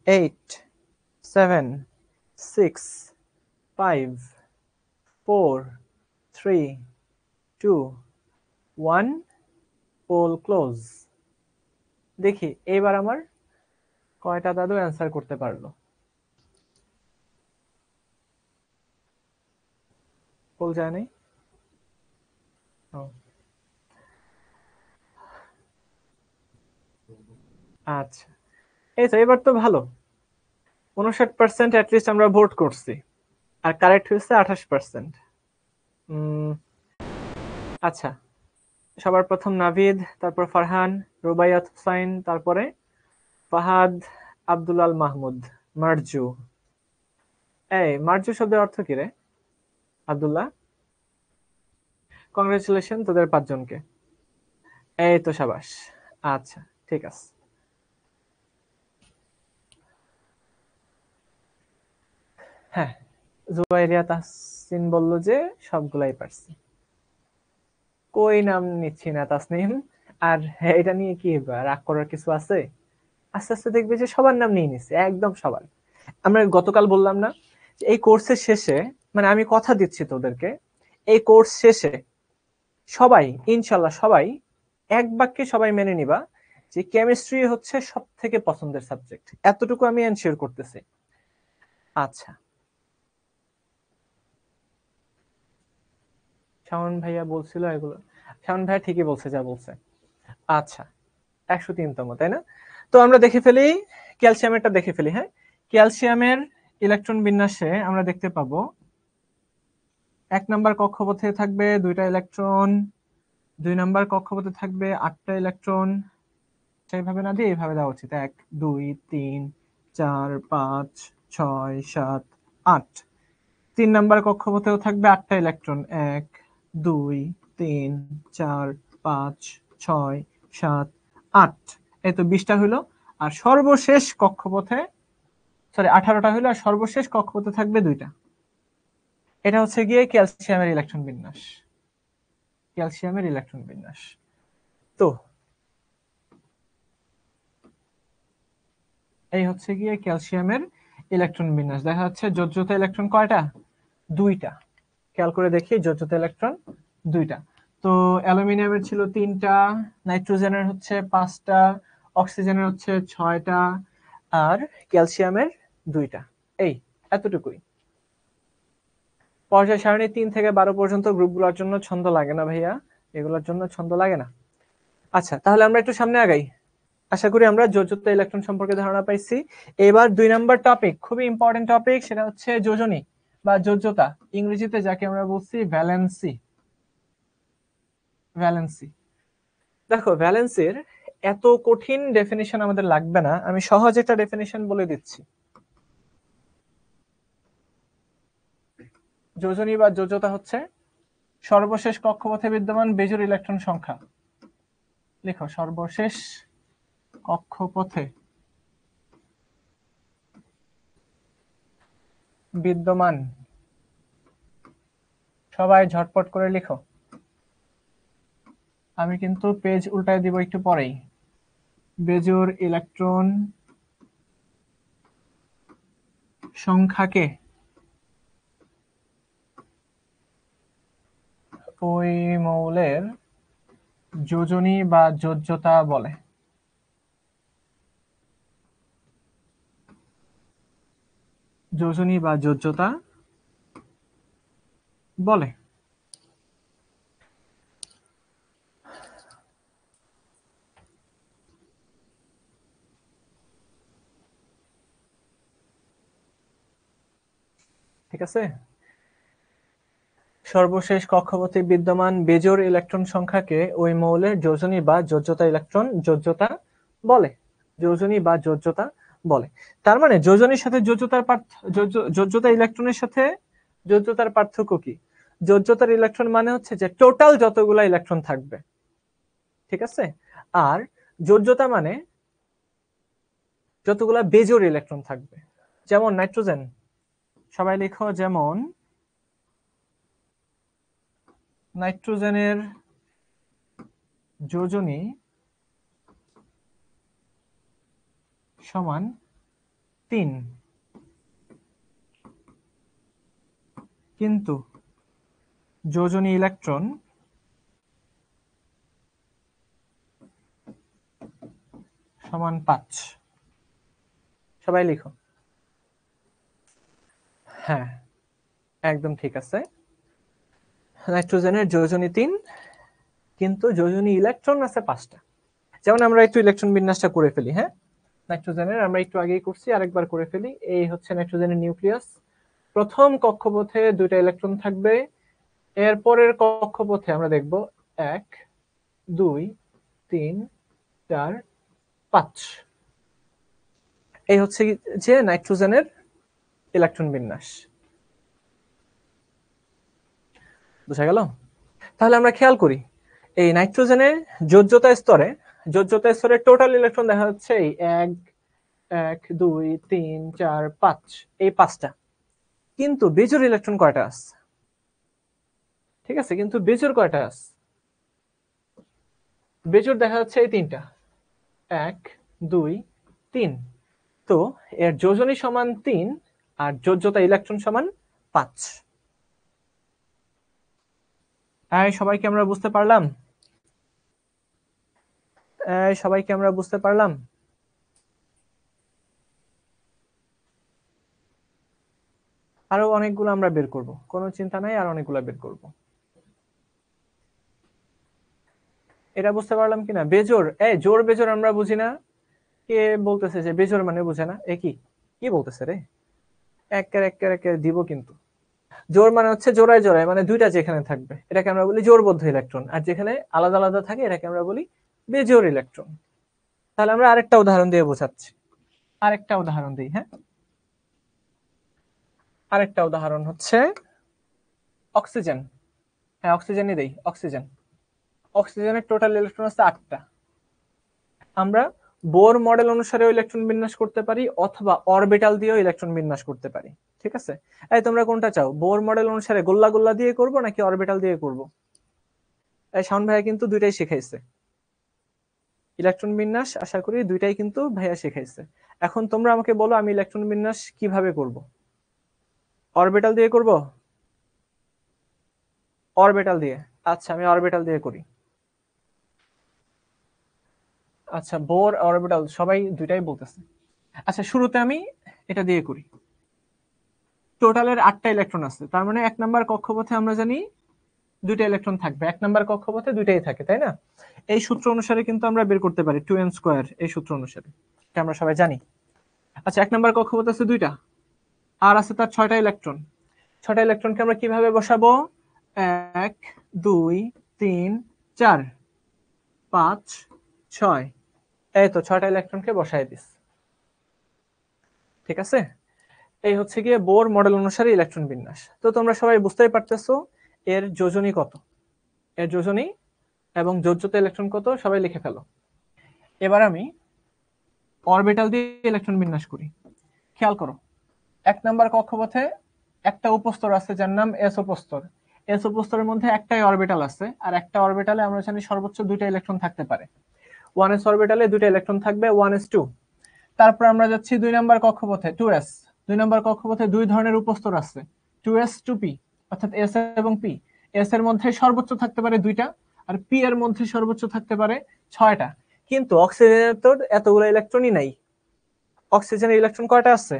8, 7, 6, 5, 4, 3, 2, 1, পোল ক্লোজ। দেখি এইবার আমার কয়টা দাদু অ্যান্সার করতে পারলো। পোল যায় নাই। আচ্ছা, এই তো এবার তো ভালো, 59% অ্যাটলিস্ট আমরা ভোট করছি, আর কারেক্ট হয়েছে 28%। আচ্ছা, সবার প্রথম নাভিদ, তারপর ফারহান, রুবাইয়াত হুসাইন, তারপরে ফাহাদ, আব্দুল আল মাহমুদ, মারজু। এই মারজু শব্দের অর্থ কি রে আব্দুল্লাহ? কংগ্রেচুলেশন তোদের 5 জনকে। এই তো সাবাস। আচ্ছা, ঠিক আছে। হ্যাঁ, জুবাইরিয়া তাসনিম বলল যে সবগুলাই পারছি। কই নাম নিচ্ছি না তাসনিম। আর এটা নিয়ে কি রাগ করার কিছু আছে? আস্তে আস্তে দেখবে যে সবার নাম নিয়ে নিচ্ছে, একদম সবার। আমরা গতকাল বললাম না এই কোর্সের শেষে, মানে আমি কথা দিচ্ছি তোদেরকে, এই কোর্স শেষে সবাই ইনশাল্লাহ সবাই এক বাক্যে সবাই মেনে নিবা যে কেমিস্ট্রি হচ্ছে সব থেকে পছন্দের সাবজেক্ট, এতটুকু আমি এনশিওর করতেছি। আচ্ছা, শাওন ভাইয়া বলছিল এগুলো, শাওন ভাইয়া ঠিকই বলছে যা বলছে। আচ্ছা, 103তম, তাই না? তো আমরা দেখে ফেলি, ক্যালসিয়ামেরটা দেখে ফেলি। হ্যাঁ, ক্যালসিয়ামের ইলেকট্রন বিন্যাসে আমরা দেখতে পাবো 1 নম্বর কক্ষপথে থাকবে 2টা ইলেকট্রন, 2 নম্বর কক্ষপথে থাকবে 8টা ইলেকট্রন। সেইভাবে না দিয়ে এইভাবে দেওয়া উচিত, 1 2 3 4 5 6 7 8। 3 নম্বর কক্ষপথেও থাকবে 8টা ইলেকট্রন, 1 2 3 4 5 6 7 8। এই তো 20টা হইলো। আর সর্বশেষ কক্ষপথে, সরি 18টা হইলো, আর সর্বশেষ কক্ষপথে থাকবে 2টা। এটা হচ্ছে গিয়ে ক্যালসিয়ামের ইলেকট্রন বিন্যাস, ক্যালসিয়ামের ইলেকট্রন বিন্যাস। তো এই হচ্ছে গিয়ে ক্যালসিয়ামের ইলেকট্রন বিন্যাস। দেখা যাচ্ছে যোজ্যতা ইলেকট্রন কয়টা? 2টা। খেয়াল করে দেখি, যোজ্যতা ইলেকট্রন 2টা। তো অ্যালুমিনিয়ামের ছিল 3টা, নাইট্রোজেনের হচ্ছে 5টা, অক্সিজেনের হচ্ছে 6টা, আর ক্যালসিয়ামের 2টা। এই এতটুকুই। পর্যায় সারণী 3 থেকে 12 পর্যন্ত গ্রুপগুলোর জন্য ছন্দ লাগে না ভাইয়া, এগুলোর জন্য ছন্দ লাগে না। আচ্ছা, তাহলে আমরা একটু সামনে আগাই। আশা করি আমরা যোজ্যতা ইলেকট্রন সম্পর্কে ধারণা পাইছি। এবার 2 নম্বর টপিক, খুবই ইম্পর্টেন্ট টপিক, সেটা হচ্ছে যোজনী বা যোজ্যতা, ইংরেজিতে যাকে আমরা বলছি ভ্যালেন্সি। ভ্যালেন্সি, দেখো ভ্যালেন্সির এত কঠিন ডেফিনিশন আমাদের লাগবে না, আমি সহজ একটা ডেফিনিশন বলে দিচ্ছি। যোজনী বা যোজ্যতা হচ্ছে সর্বশেষ কক্ষপথে বিদ্যমান বেজোড় ইলেকট্রন সংখ্যা। লিখো, সর্বশেষ কক্ষপথে বিদ্যমান, সবাই ঝটপট করে লিখো, আমি কিন্তু পেজ উল্টায় দিব একটু পরেই। বেজোড় ইলেকট্রন সংখ্যাকে ওই মৌলের যোজনী বা যোজ্যতা বলে। যোজনী বা যোজ্যতা বলে। ঠিক আছে, সর্বশেষ কক্ষপথে বিদ্যমান বেজোড় ইলেকট্রন সংখ্যাকে ওই মৌলের যোজনী বা যোজ্যতা ইলেকট্রন যোজ্যতা বলে। যোজনী বা যোজ্যতা বলে। তার মানে যোজনীর সাথে যোজ্যতার যোজ্যতা ইলেকট্রনের সাথে যোজ্যতার পার্থক্য কি? যোজ্যতার ইলেকট্রন মানে হচ্ছে যে টোটাল যতগুলা ইলেকট্রন থাকবে, ঠিক আছে? আর যোজ্যতা মানে যতগুলা বেজোড় ইলেকট্রন থাকবে। যেমন নাইট্রোজেন, সবাই লিখো, যেমন নাইট্রোজেনের যোজনী সমান 3, কিন্তু যোজনী ইলেকট্রন সমান 5। সবাই লিখো। হ্যাঁ, একদম ঠিক আছে। নাইট্রোজেনের যোজনী 3, কিন্তু যোজনী ইলেকট্রন আছে 5টা। যেমন আমরা একটু ইলেকট্রন বিন্যাসটা করে ফেলি। হ্যাঁ, নাইট্রোজেনের আমরা একটু আগেই করছি, আরেকবার করে ফেলি। এই হচ্ছে নাইট্রোজেনের নিউক্লিয়াস। প্রথম কক্ষপথে 2টা ইলেকট্রন থাকবে, এরপরের কক্ষপথে আমরা দেখব 1 2 3 4 5। এই হচ্ছে যে নাইট্রোজেনের ইলেকট্রন বিন্যাস। বুঝা গেল? তাহলে আমরা খেয়াল করি, এই নাইট্রোজেনের যোজ্যতা স্তরে টোটাল ইলেকট্রন দেখা যাচ্ছে এই 1 1 2 3 4 5, এই 5টা। কিন্তু বেজোর ইলেকট্রন কয়টা আছে? ঠিক আছে, কিন্তু বেজোর কয়টা আছে? বেজোর দেখা যাচ্ছে এই তিনটা, 1 2 3। তো এর যোজনী সমান 3 আর যোজ্যতা ইলেকট্রন সমান 5। সবাইকে আমরা বুঝতে পারলাম? সবাইকে আমরা বুঝতে পারলাম? আরো অনেকগুলো আমরা বের করব, কোনো চিন্তা নাই, আর অনেকগুলো বের করব। এটা বুঝতে পারলাম কিনা? বেজোর, জোর বেজোর আমরা বুঝি না। কে বলতেছে যে বেজোর মানে বুঝে না? কি কি বলতেছে রে? একে দিব কিন্তু। জোর মানে হচ্ছে জোড়ায় জোড়ায়, মানে দুইটা যেখানে থাকবে এটাকে আমরা বলি জোরবদ্ধ ইলেকট্রন, আর যেখানে আলাদা আলাদা থাকে এটাকে আমরা বলি বেজোর ইলেকট্রন। তাহলে আমরা আরেকটা উদাহরণ দিয়ে বোঝাচ্ছি। আরেকটা উদাহরণ দিই, হ্যাঁ। আরেকটা উদাহরণ হচ্ছে অক্সিজেন। হ্যাঁ, অক্সিজেনই দেই। অক্সিজেন, অক্সিজেনের টোটাল ইলেকট্রন আছে 8টা। আমরা বোর মডেল অনুসারে ইলেকট্রন বিন্যাস করতে পারি, অথবা অরবিটাল দিয়েও ইলেকট্রন বিন্যাস করতে পারি। ঠিক আছে, তোমরা কোনটা চাও? বোর মডেল অনুসারে গোল্লা গোল্লা দিয়ে করব নাকি অরবিটাল দিয়ে করব? শাওন ভাইয়া কিন্তু দুইটাই শিখাইছে ইলেকট্রন বিন্যাস, আশা করি দুইটাই কিন্তু ভাইয়া শিখাইছে। এখন তোমরা আমাকে বলো আমি ইলেকট্রন বিন্যাস কিভাবে করব? অরবিটাল দিয়ে করব? অরবিটাল দিয়ে? আচ্ছা, আমি অরবিটাল দিয়ে করি। আচ্ছা, বোর অরবিটাল সবাই দুইটাই বলতেছে। আচ্ছা, শুরুতে আমি এটা দিয়ে করি। টোটালের 8টা ইলেকট্রন আছে, তার মানে 1 নাম্বার কক্ষপথে আমরা জানি দুইটা ইলেকট্রন থাকবে। 1 নাম্বার কক্ষপথে দুইটাই থাকে, তাই না? এই সূত্র অনুসারে কিন্তু আমরা বের করতে পারি 2n², এই সূত্র অনুসারে, এটা আমরা সবাই জানি। আচ্ছা, 1 নাম্বার কক্ষপথ আছে দুইটা, আর আছে তার 6টা ইলেকট্রন। 6টা ইলেকট্রনকে আমরা কিভাবে বসাবো? 1 2 3 4 5 6, এই তো 6টা ইলেকট্রনকে বসাই দিস। ঠিক আছে, এই হচ্ছে গিয়ে বোর মডেল অনুসারে ইলেকট্রন বিন্যাস। তো তোমরা সবাই বুঝতেই পারতেছো এর যোজনী কত, এর যোজনী এবং যোজ্যতা ইলেকট্রন কত সবাই লিখে ফেলো। এবার আমি অরবিটাল দিয়ে ইলেকট্রন বিন্যাস করি। খেয়াল করো, 1 নাম্বার কক্ষপথে একটা উপস্তর আছে যার নাম এস উপস্তর। এস উপস্তরের মধ্যে একটাই অরবিটাল আছে, আর একটা অরবিটালে আমরা জানি সর্বোচ্চ দুইটা ইলেকট্রন থাকতে পারে। 1s অরবিটালে দুইটা ইলেকট্রন থাকবে, 1s2। তারপর আমরা যাচ্ছি 2 নাম্বার কক্ষপথে 2s। 2 নাম্বার কক্ষপথে দুই ধরনের উপস্তর আছে, 2s 2p, অর্থাৎ এস এবং পি। এস এর মধ্যে সর্বোচ্চ থাকতে পারে দুইটা, আর পি এর মধ্যে সর্বোচ্চ থাকতে পারে 6টা। কিন্তু অক্সিজেনের তো এতগুলো ইলেকট্রনই নাই। অক্সিজেনের ইলেকট্রন কয়টা আছে?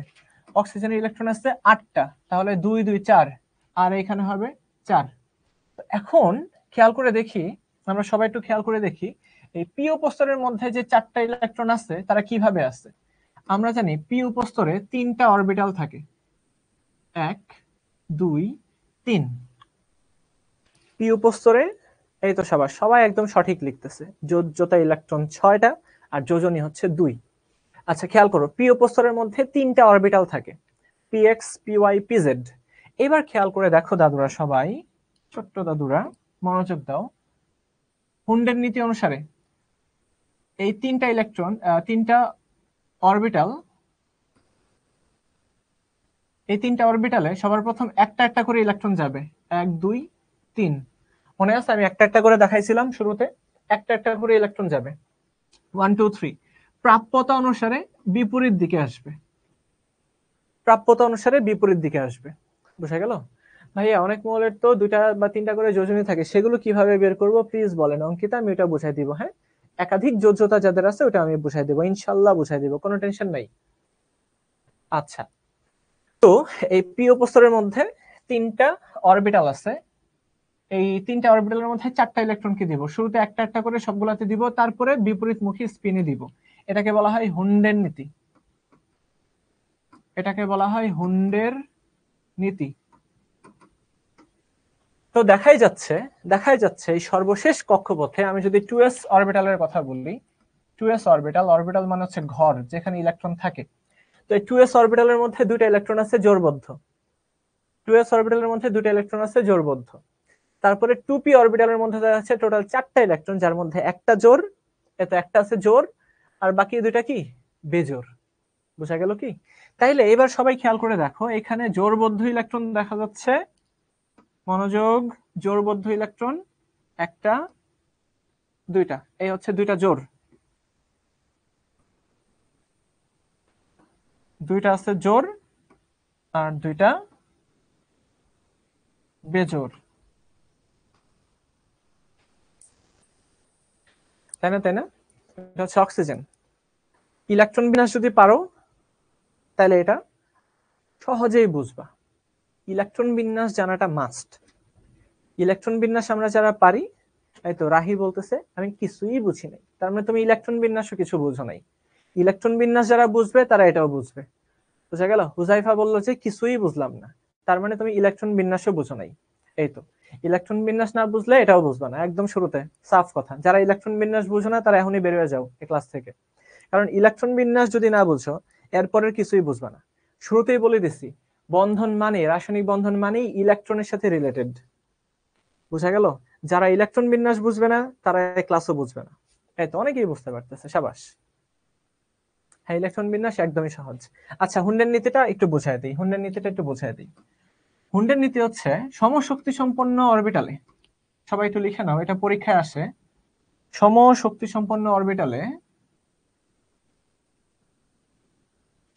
অক্সিজেনের ইলেকট্রন আছে 8টা, তাহলে 2 2 4, আর এখানে হবে 4। এখন খেয়াল করে দেখি, আমরা সবাই একটু খেয়াল করে দেখি এই পি উপস্তরের মধ্যে যে 4টা ইলেকট্রন আছে তারা কিভাবে আছে। আমরা জানি পি উপস্তরে 3টা অরবিটাল থাকে, 1 2 3। পি উপস্তরে, এই তো সবাই সবাই একদম সঠিক লিখতেছে, যোজ্যতা ইলেকট্রন 6টা আর যোজনী হচ্ছে 2। আচ্ছা, খেয়াল করো পি উপস্তরের মধ্যে 3টা অরবিটাল থাকে, পিএক্স পিওয়াই পিজেড। এবার খেয়াল করে দেখো দাদুরা, সবাই ছোট্ট দাদুরা মনোযোগ দাও। হুন্ডের নীতি অনুসারে এই 3টা ইলেকট্রন, 3টা অরবিটাল, এই 3টা অরবিটালে সবার প্রথম একটা একটা করে ইলেকট্রন যাবে, 1 2 3। মনে আছে আমি একটা একটা করে দেখাইছিলাম শুরুতে, একটা একটা করে ইলেকট্রন যাবে 1 2 3। প্রাপ্যতা অনুসারে বিপরীত দিকে আসবে, প্রাপ্যতা অনুসারে বিপরীত দিকে আসবে। বুঝা গেল? ভাইয়া অনেক মৌলের তো 2টা বা 3টা করে যোজনী থাকে, সেগুলো কিভাবে বের করব প্লিজ বলেন অঙ্কিতা, আমি ওটা বুঝাই দিব। হ্যাঁ, একাধিক যোজ্যতা যাদের আছে ওটা আমি বুঝাই দেবো, ইনশাল্লাহ বুঝাই দিব, কোনো টেনশন নাই। আচ্ছা, তো এই পি উপস্তরের মধ্যে 3টা অরবিটাল আছে, এই 3টা অরবিটালের মধ্যে 4টা ইলেকট্রনকে দিব, শুরুতে একটা একটা করে সবগুলাতে দিব, তারপরে বিপরীতমুখী স্পিনে দিব। এটাকে বলা হয় হুন্ডের নীতি, এটাকে বলা হয় হুন্ডের নীতি। তো দেখাই যাচ্ছে এই সর্বশেষ কক্ষপথে আমি যদি 2s অরবিটালের কথা বলি, 2s অরবিটাল, অরবিটাল মানে হচ্ছে ঘর যেখানে ইলেকট্রন থাকে। তো এই 2s অরবিটালের মধ্যে দুইটা ইলেকট্রন আছে জোড়বদ্ধ, 2s অরবিটালের মধ্যে দুইটা ইলেকট্রন আছে জোড়বদ্ধ। তারপরে 2p অরবিটালের মধ্যে দেখা যাচ্ছে টোটাল 4টা ইলেকট্রন, যার মধ্যে একটা জোড়, এত একটা আছে জোড়, আর বাকি দুইটা কি বেজোড়। বোঝা গেল কি? তাইলে এবার সবাই খেয়াল করে দেখো, এখানে জোড়বদ্ধ ইলেকট্রন দেখা যাচ্ছে, মনোযোগ, জোড়বদ্ধ ইলেকট্রন একটা, দুইটা, এই হচ্ছে দুইটা জোড়, দুইটা আছে জোড় আর দুইটা বেজোড়, তাই না? তাই না? এটা হচ্ছে অক্সিজেন। ইলেকট্রন বিন্যাস যদি পারো তাহলে এটা সহজেই বুঝবা। ইলেকট্রন বিন্যাস জানাটা মাস্ট। ইলেকট্রন বিন্যাস আমরা যারা পারি, এই তো রাহি বলতেছে আমি কিছুই বুঝি নাই, তার মানে তুমি ইলেকট্রন বিন্যাসও কিছু বুঝো নাই। ইলেকট্রন বিন্যাস যারা বুঝবে তারা এটাও বুঝবে। বুঝা গেল? হুজাইফা বললো যে কিছুই বুঝলাম না, তার মানে তুমি ইলেকট্রন বিন্যাসও বুঝো নাই। এই তো, ইলেকট্রন বিন্যাস না বুঝলে এটাও বুঝবা না, একদম শুরুতে সাফ কথা। যারা ইলেকট্রন বিন্যাস বুঝো না তারা এখনই বের হয়ে যাও এই ক্লাস থেকে, কারণ ইলেকট্রন বিন্যাস যদি না বুঝো এরপরের কিছুই বুঝবা না। শুরুতেই বলে দিছি, বন্ধন মানে, রাসায়নিক বন্ধন মানেই ইলেকট্রনের সাথে রিলেটেড। বুঝা গেল? যারা ইলেকট্রন বিন্যাস বুঝবে না তারা এই ক্লাসও বুঝবে না। এই তো অনেকেই বুঝতে পারতেছে, সাবাস। হ্যাঁ, ইলেকট্রন বিন্যাস একদমই সহজ। আচ্ছা, হুন্ডের নীতিটা একটু বোঝায় দিই, হুন্ডের নীতিটা একটু বোঝায় দিই। হুন্ডের নীতি হচ্ছে সমশক্তি সম্পন্ন অরবিটালে, সবাই একটু লিখে নাও, এটা পরীক্ষায় আসে। সমশক্তি সম্পন্ন অরবিটালে,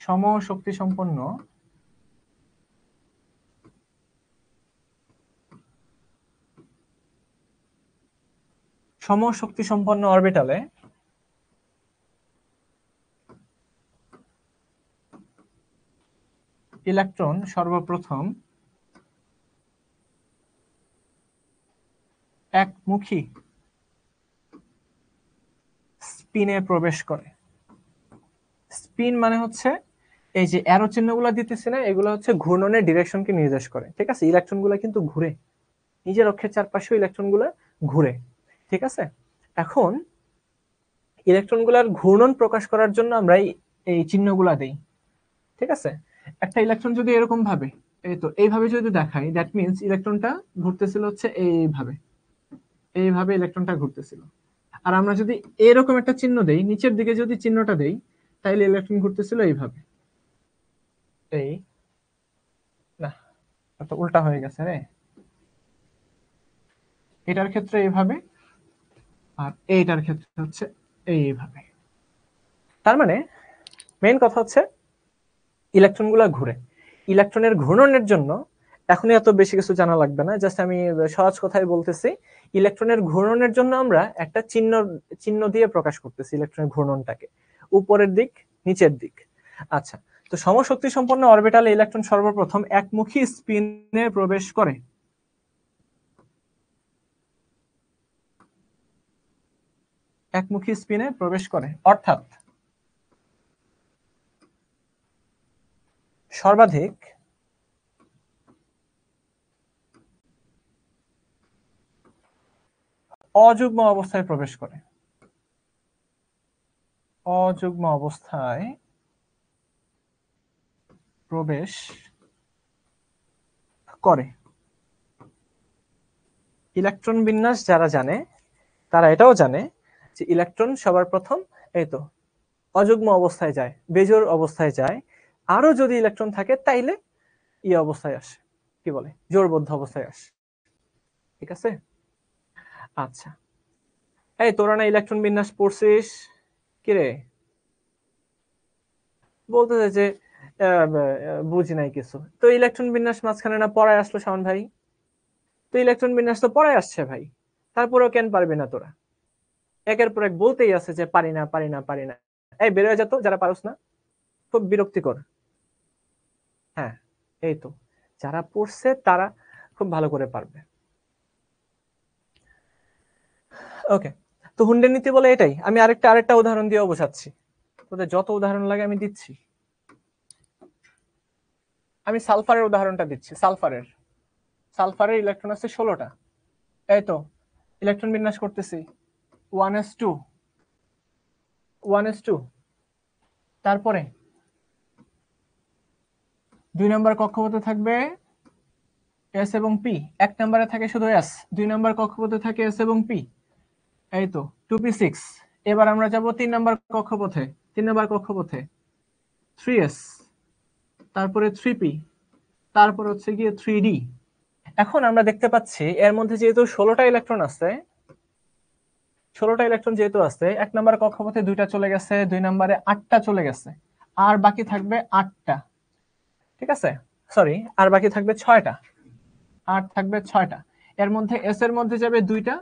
সমশক্তি সম্পন্ন সমশক্তি সম্পন্ন অরবিটালে ইলেকট্রন সর্বপ্রথম একমুখী স্পিনে প্রবেশ করে। স্পিন মানে হচ্ছে এই যে অ্যারো চিহ্নগুলো দিতেছি না, এগুলো হচ্ছে ঘূর্ণনের ডিরেকশনকে নির্দেশ করে। ঠিক আছে? ইলেকট্রনগুলো কিন্তু ঘুরে, নিজের অক্ষের চারপাশে ইলেকট্রনগুলো ঘুরে। ঠিক আছে? এখন ইলেকট্রনগুলোর ঘূর্ণন প্রকাশ করার জন্য আমরা এই চিহ্নগুলা দেই। ঠিক আছে? একটা ইলেকট্রন যদি এরকম ভাবে, এই তো এইভাবে যদি দেখাই, দ্যাট মিন্স ইলেকট্রনটা ঘুরতেছিল হচ্ছে এইভাবে, এইভাবে ইলেকট্রনটা ঘুরতেছিল। আর আমরা যদি এরকম একটা চিহ্ন দেই, নিচের দিকে যদি চিহ্নটা দেই, তাইলে ইলেকট্রন ঘুরতেছিল এইভাবে। এই না, তো উল্টা হয়ে গেছে রে। এটার ক্ষেত্রে এইভাবে, আর এইটার ক্ষেত্রে হচ্ছে এইভাবে। তার মানে মেইন কথা হচ্ছে ইলেকট্রনগুলো ঘুরে। ইলেকট্রনের ঘূর্ণনের জন্য এখনই এত বেশি কিছু জানা লাগবে না, জাস্ট আমি সহজ কথায় বলতেছি। ইলেকট্রনের ঘূর্ণনের জন্য আমরা একটা চিহ্ন চিহ্ন দিয়ে প্রকাশ করতেছি ইলেকট্রনের ঘূর্ণনটাকে, উপরের দিক, নিচের দিক। আচ্ছা, তো সমশক্তি সম্পন্ন অরবিটালে ইলেকট্রন সর্বপ্রথম একমুখী স্পিনে প্রবেশ করে। একমুখী স্পিনে প্রবেশ করে, অর্থাৎ সর্বাধিক অযুগ্ম অবস্থায় প্রবেশ করে। অযুগ্ম অবস্থায় প্রবেশ করে। ইলেকট্রন বিন্যাস যারা জানে তারা এটাও জানে যে ইলেকট্রন সবার প্রথম এই তো অযুগ্ম অবস্থায় যায়, বেজোড় অবস্থায় যায়। আরো যদি ইলেকট্রন থাকে তাইলে ই অবস্থায় আসে, কি বলে, জোড়বদ্ধ অবস্থায় আসে। ঠিক আছে? আচ্ছা, এই তোরা না ইলেকট্রন বিন্যাস পড়ছিস? কিরে বলতেছে যে বুঝি নাই কিছু, তো ইলেকট্রন বিন্যাস মাঝখানে না পড়ায় আসলো শাওন ভাই? তো ইলেকট্রন বিন্যাস তো পড়ায় আসছে ভাই, তারপরেও কেন পারবি না তোরা? একের পর এক বলতেই আছে যে পারি না পারি না পারি না। এই বের হয়ে যেত যারা পারোস না, খুব বিরক্তিকর। হ্যাঁ, এই তো যারা পড়ছে তারা খুব ভালো করে পারবে। ওকে, তো হুন্ডের নীতি বলে এটাই। আমি আরেকটা উদাহরণ দিয়ে বোঝাচ্ছি, তোদের যত উদাহরণ লাগে আমি দিচ্ছি। আমি সালফারের উদাহরণটা দিচ্ছি। সালফারের ইলেকট্রন আছে 16টা। এই তো ইলেকট্রন বিন্যাস করতেছি 1s2, 1s2। তারপরে 2 নম্বর কক্ষপথে থাকবে এস এবং পি। 1 নম্বরে থাকে শুধু এস, 2 নম্বর কক্ষপথে থাকে এস এবং পি। এই তো 2p6। এবার আমরা যাব 3 নম্বর কক্ষপথে। 3 নম্বর কক্ষপথে 3s, তারপরে 3p, তারপর হচ্ছে গিয়ে 3d। এখন আমরা দেখতে পাচ্ছি এর মধ্যে যেহেতু 16টা ইলেকট্রন আছে, 16টা ইলেকট্রন যেহেতু আছে, 1 নম্বর কক্ষপথে 2টা চলে গেছে, 2 নম্বরে 8টা চলে গেছে, আর বাকি থাকবে 8টা। ঠিক আছে, সরি, আর বাকি থাকবে 6টা, 8 থাকবে 6টা। এর মধ্যে এস এর মধ্যে যাবে 2টা,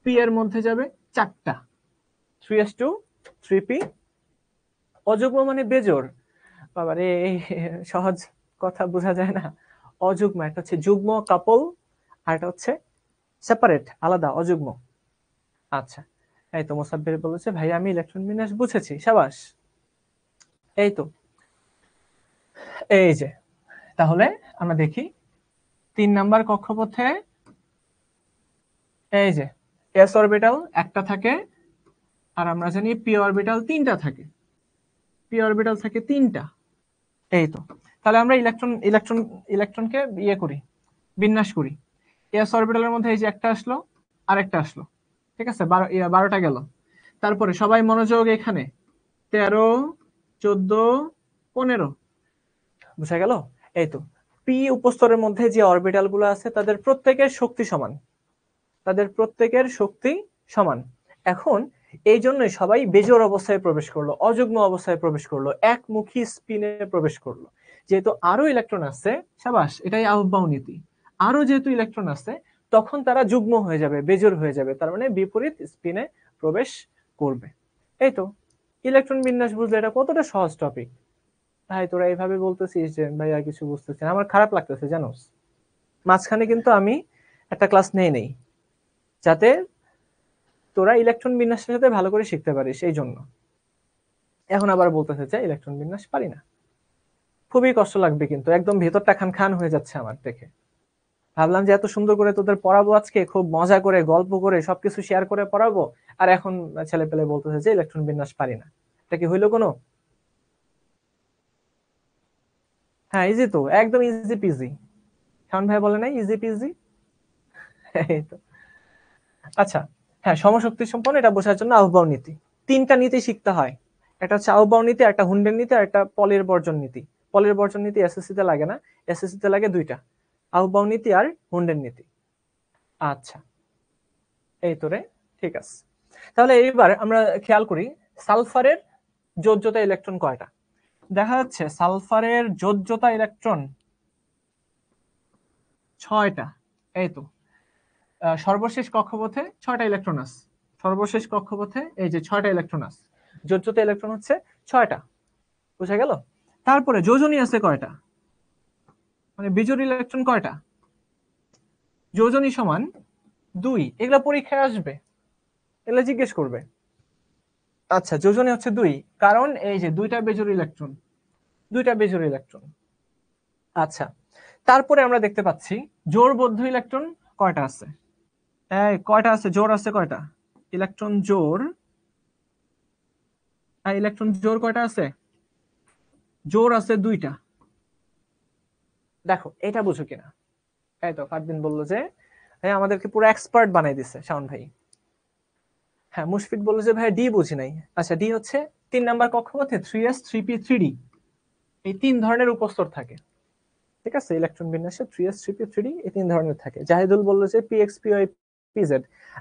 পি এর মধ্যে যাবে 4টা, 3s2 3p। অযুগ্ম মানে বেজোড়। বাবারে, সহজ কথা বোঝা যায় না। অযুগ্ম, একটা হচ্ছে যুগ্ম কাপল, আর এটা হচ্ছে সেপারেট, আলাদা, অযুগ্ম। আচ্ছা, এই তো মোসাব্বির বলেছে ভাই আমি ইলেকট্রন বিন্যাস বুঝেছি, সাবাস। এই তো, এই যে, তাহলে আমরা দেখি 3 নাম্বার কক্ষপথে এই যে এস অরবিটাল একটা থাকে, আর আমরা জানি পি অরবিটাল 3টা থাকে, পি অরবিটাল থাকে 3টা। এই তো, তাহলে আমরা ইলেকট্রনকে ইয়ে করি, বিন্যাস করি। এস অরবিটালের মধ্যে এই যে একটা আসলো, আরেকটা আসলো, ঠিক আছে, 12টা গেল। তারপরে সবাই মনোযোগ, এখানে 13, 14, 15, বুঝা গেল? এই তো, পি উপস্তরের মধ্যে যে অরবিটাল গুলো আছে তাদের প্রত্যেকের শক্তি সমান, তাদের প্রত্যেকের শক্তি সমান। এখন এই জন্যই সবাই বেজোড় অবস্থায় প্রবেশ করলো, অযুগ্ম অবস্থায় প্রবেশ করলো, একমুখী স্পিনে প্রবেশ করলো। যেহেতু আরো ইলেকট্রন আছে, সাবাস, এটাই আহ্বাও নীতি, আরো যেহেতু ইলেকট্রন আছে তখন তারা যুগ্ম হয়ে যাবে, বেজোড় হয়ে যাবে, তার মানে বিপরীত স্পিনে প্রবেশ করবে। এই তো, ইলেকট্রন বিন্যাস বুঝলে এটা কতটা সহজ টপিক। ভাই তোরা এইভাবে বলতেছিস যে ভাই আর কিছু বুঝতেছি না, আমার খারাপ লাগতেছে জানোস। মাঝখানে কিন্তু আমি একটা ক্লাস নেই যাতে তোরা ইলেকট্রন বিন্যাসের সাথে ভালো করে শিখতে পারিস, এই জন্য। এখন আবার বলতেছে যে ইলেকট্রন বিন্যাস পারি না, খুবই কষ্ট লাগবে, কিন্তু একদম ভেতরটা খান খান হয়ে যাচ্ছে আমার দেখে। ভাবলাম যে এত সুন্দর করে তোদের পড়াবো আজকে, খুব মজা করে গল্প করে সবকিছু শেয়ার করে পড়াবো, আর এখন ছেলে পেলে বলতেছে যে ইলেকট্রন বিন্যাস পারি না। এটা কি হইলো কোনো? হ্যাঁ, ইজি তো, একদম ইজি পিজি। শাওন ভাই বলে নাই ইজি পিজি? এই তো। আচ্ছা, হ্যাঁ, সমশক্তি সম্পন্ন এটা বোঝার জন্য আহ্বাও নীতি, 3টা নীতি শিখতে হয়। একটা হচ্ছে আহ্বাও নীতি, একটা হুন্ডের নীতি, আর একটা পলের বর্জন নীতি। পলের বর্জন নীতি এসএসসি তে লাগে না, এসএসসি তে লাগে 2টা, আহ্বাও নীতি আর হুন্ডের নীতি। আচ্ছা, এই তো রে, ঠিক আছে। তাহলে এইবার আমরা খেয়াল করি সালফারের যোজ্যতা ইলেকট্রন কয়টা। দেখা যাচ্ছে সালফারের যোজ্যতা ইলেকট্রন 6টা। এই তো, সর্বশেষ কক্ষপথে 6টা ইলেকট্রন আছে, সর্বশেষ কক্ষপথে এই যে 6টা ইলেকট্রন আছে, যোজ্যতা ইলেকট্রন হচ্ছে 6টা, বুঝা গেল? তারপরে যোজনী আছে কয়টা, মানে বিজোড় ইলেকট্রন কয়টা? যোজনী সমান 2। এগুলা পরীক্ষায় আসবে, এগুলা জিজ্ঞেস করবে। আচ্ছা, যোজনী হচ্ছে 2, কারণ এই যে 2টা বেজোড় ইলেকট্রন, 2টা বেজোড় ইলেকট্রন। আচ্ছা, তারপরে আমরা দেখতে পাচ্ছি জোড়বদ্ধ ইলেকট্রন কয়টা আছে। কয়টা আছে, জোড় আছে কয়টা, ইলেকট্রন জোড়, ইলেকট্রন জোড় কয়টা আছে? জোড় আছে 2টা। দেখো এটা বুঝো কিনা। এই তো ফারদিন বললো যে আমাদেরকে পুরো এক্সপার্ট বানাই দিছে শাওন ভাই। হ্যাঁ, মুশফিক বললো যে ভাই ডি বুঝি নাই। আচ্ছা, ডি হচ্ছে 3 নাম্বার কক্ষপথে 3s 3p 3d, এই 3 ধরনের উপস্তর থাকে। ঠিক আছে, ইলেকট্রন বিন্যাসে 3s 3p 3d এই 3 ধরনের থাকে। জাহিদুল বললো যে px py pz।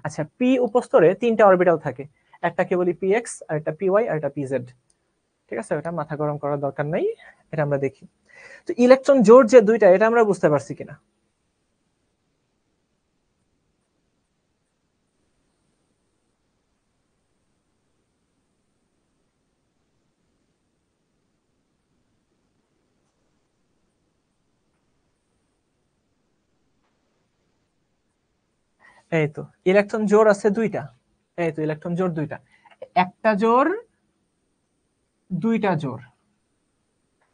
আচ্ছা, পি উপস্তরে 3টা অরবিটাল থাকে, একটা কেবলই px, আর একটা py, আর একটা pz। ঠিক আছে, ওটা মাথা গরম করার দরকার নাই, এটা আমরা দেখি। তো ইলেকট্রন জোড় যে 2টা, এটা আমরা বুঝতে পারছি কিনা? এই তো, ইলেকট্রন জোড় আছে 2টা। এই তো, ইলেকট্রন জোড় 2টা, একটা জোড়, 2টা জোড়,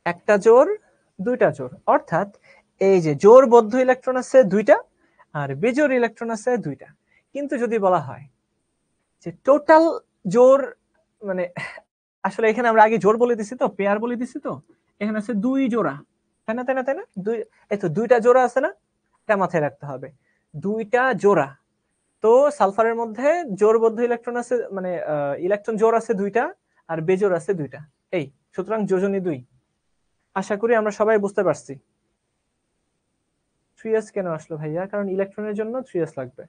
একটা জোড়, 2টা জোড়। অর্থাৎ এই যে জোড়বদ্ধ ইলেকট্রন আছে 2টা, আর বেজোড় ইলেকট্রন আছে 2টা। কিন্তু যদি বলা হয় যে টোটাল জোড়, মানে আসলে এখানে আমরা আগে জোড় বলে দিছি তো, পেয়ার বলে দিছি তো, এখানে আছে 2 জোড়া, তাই না তাই না তাই না? এই তো 2টা জোড়া আছে না, এটা মাথায় রাখতে হবে, 2টা জোড়া। তো সালফারের মধ্যে জোড়বদ্ধ ইলেকট্রন আছে, মানে ইলেকট্রন জোড় আছে 2টা, আর বেজোড় আছে 2টা। এই সুতরাং যোজনী 2। আশা করি আমরা সবাই বুঝতে পারছি। 3s কেন আসলো ভাইয়া? কারণ ইলেকট্রনের জন্য 3s লাগবে।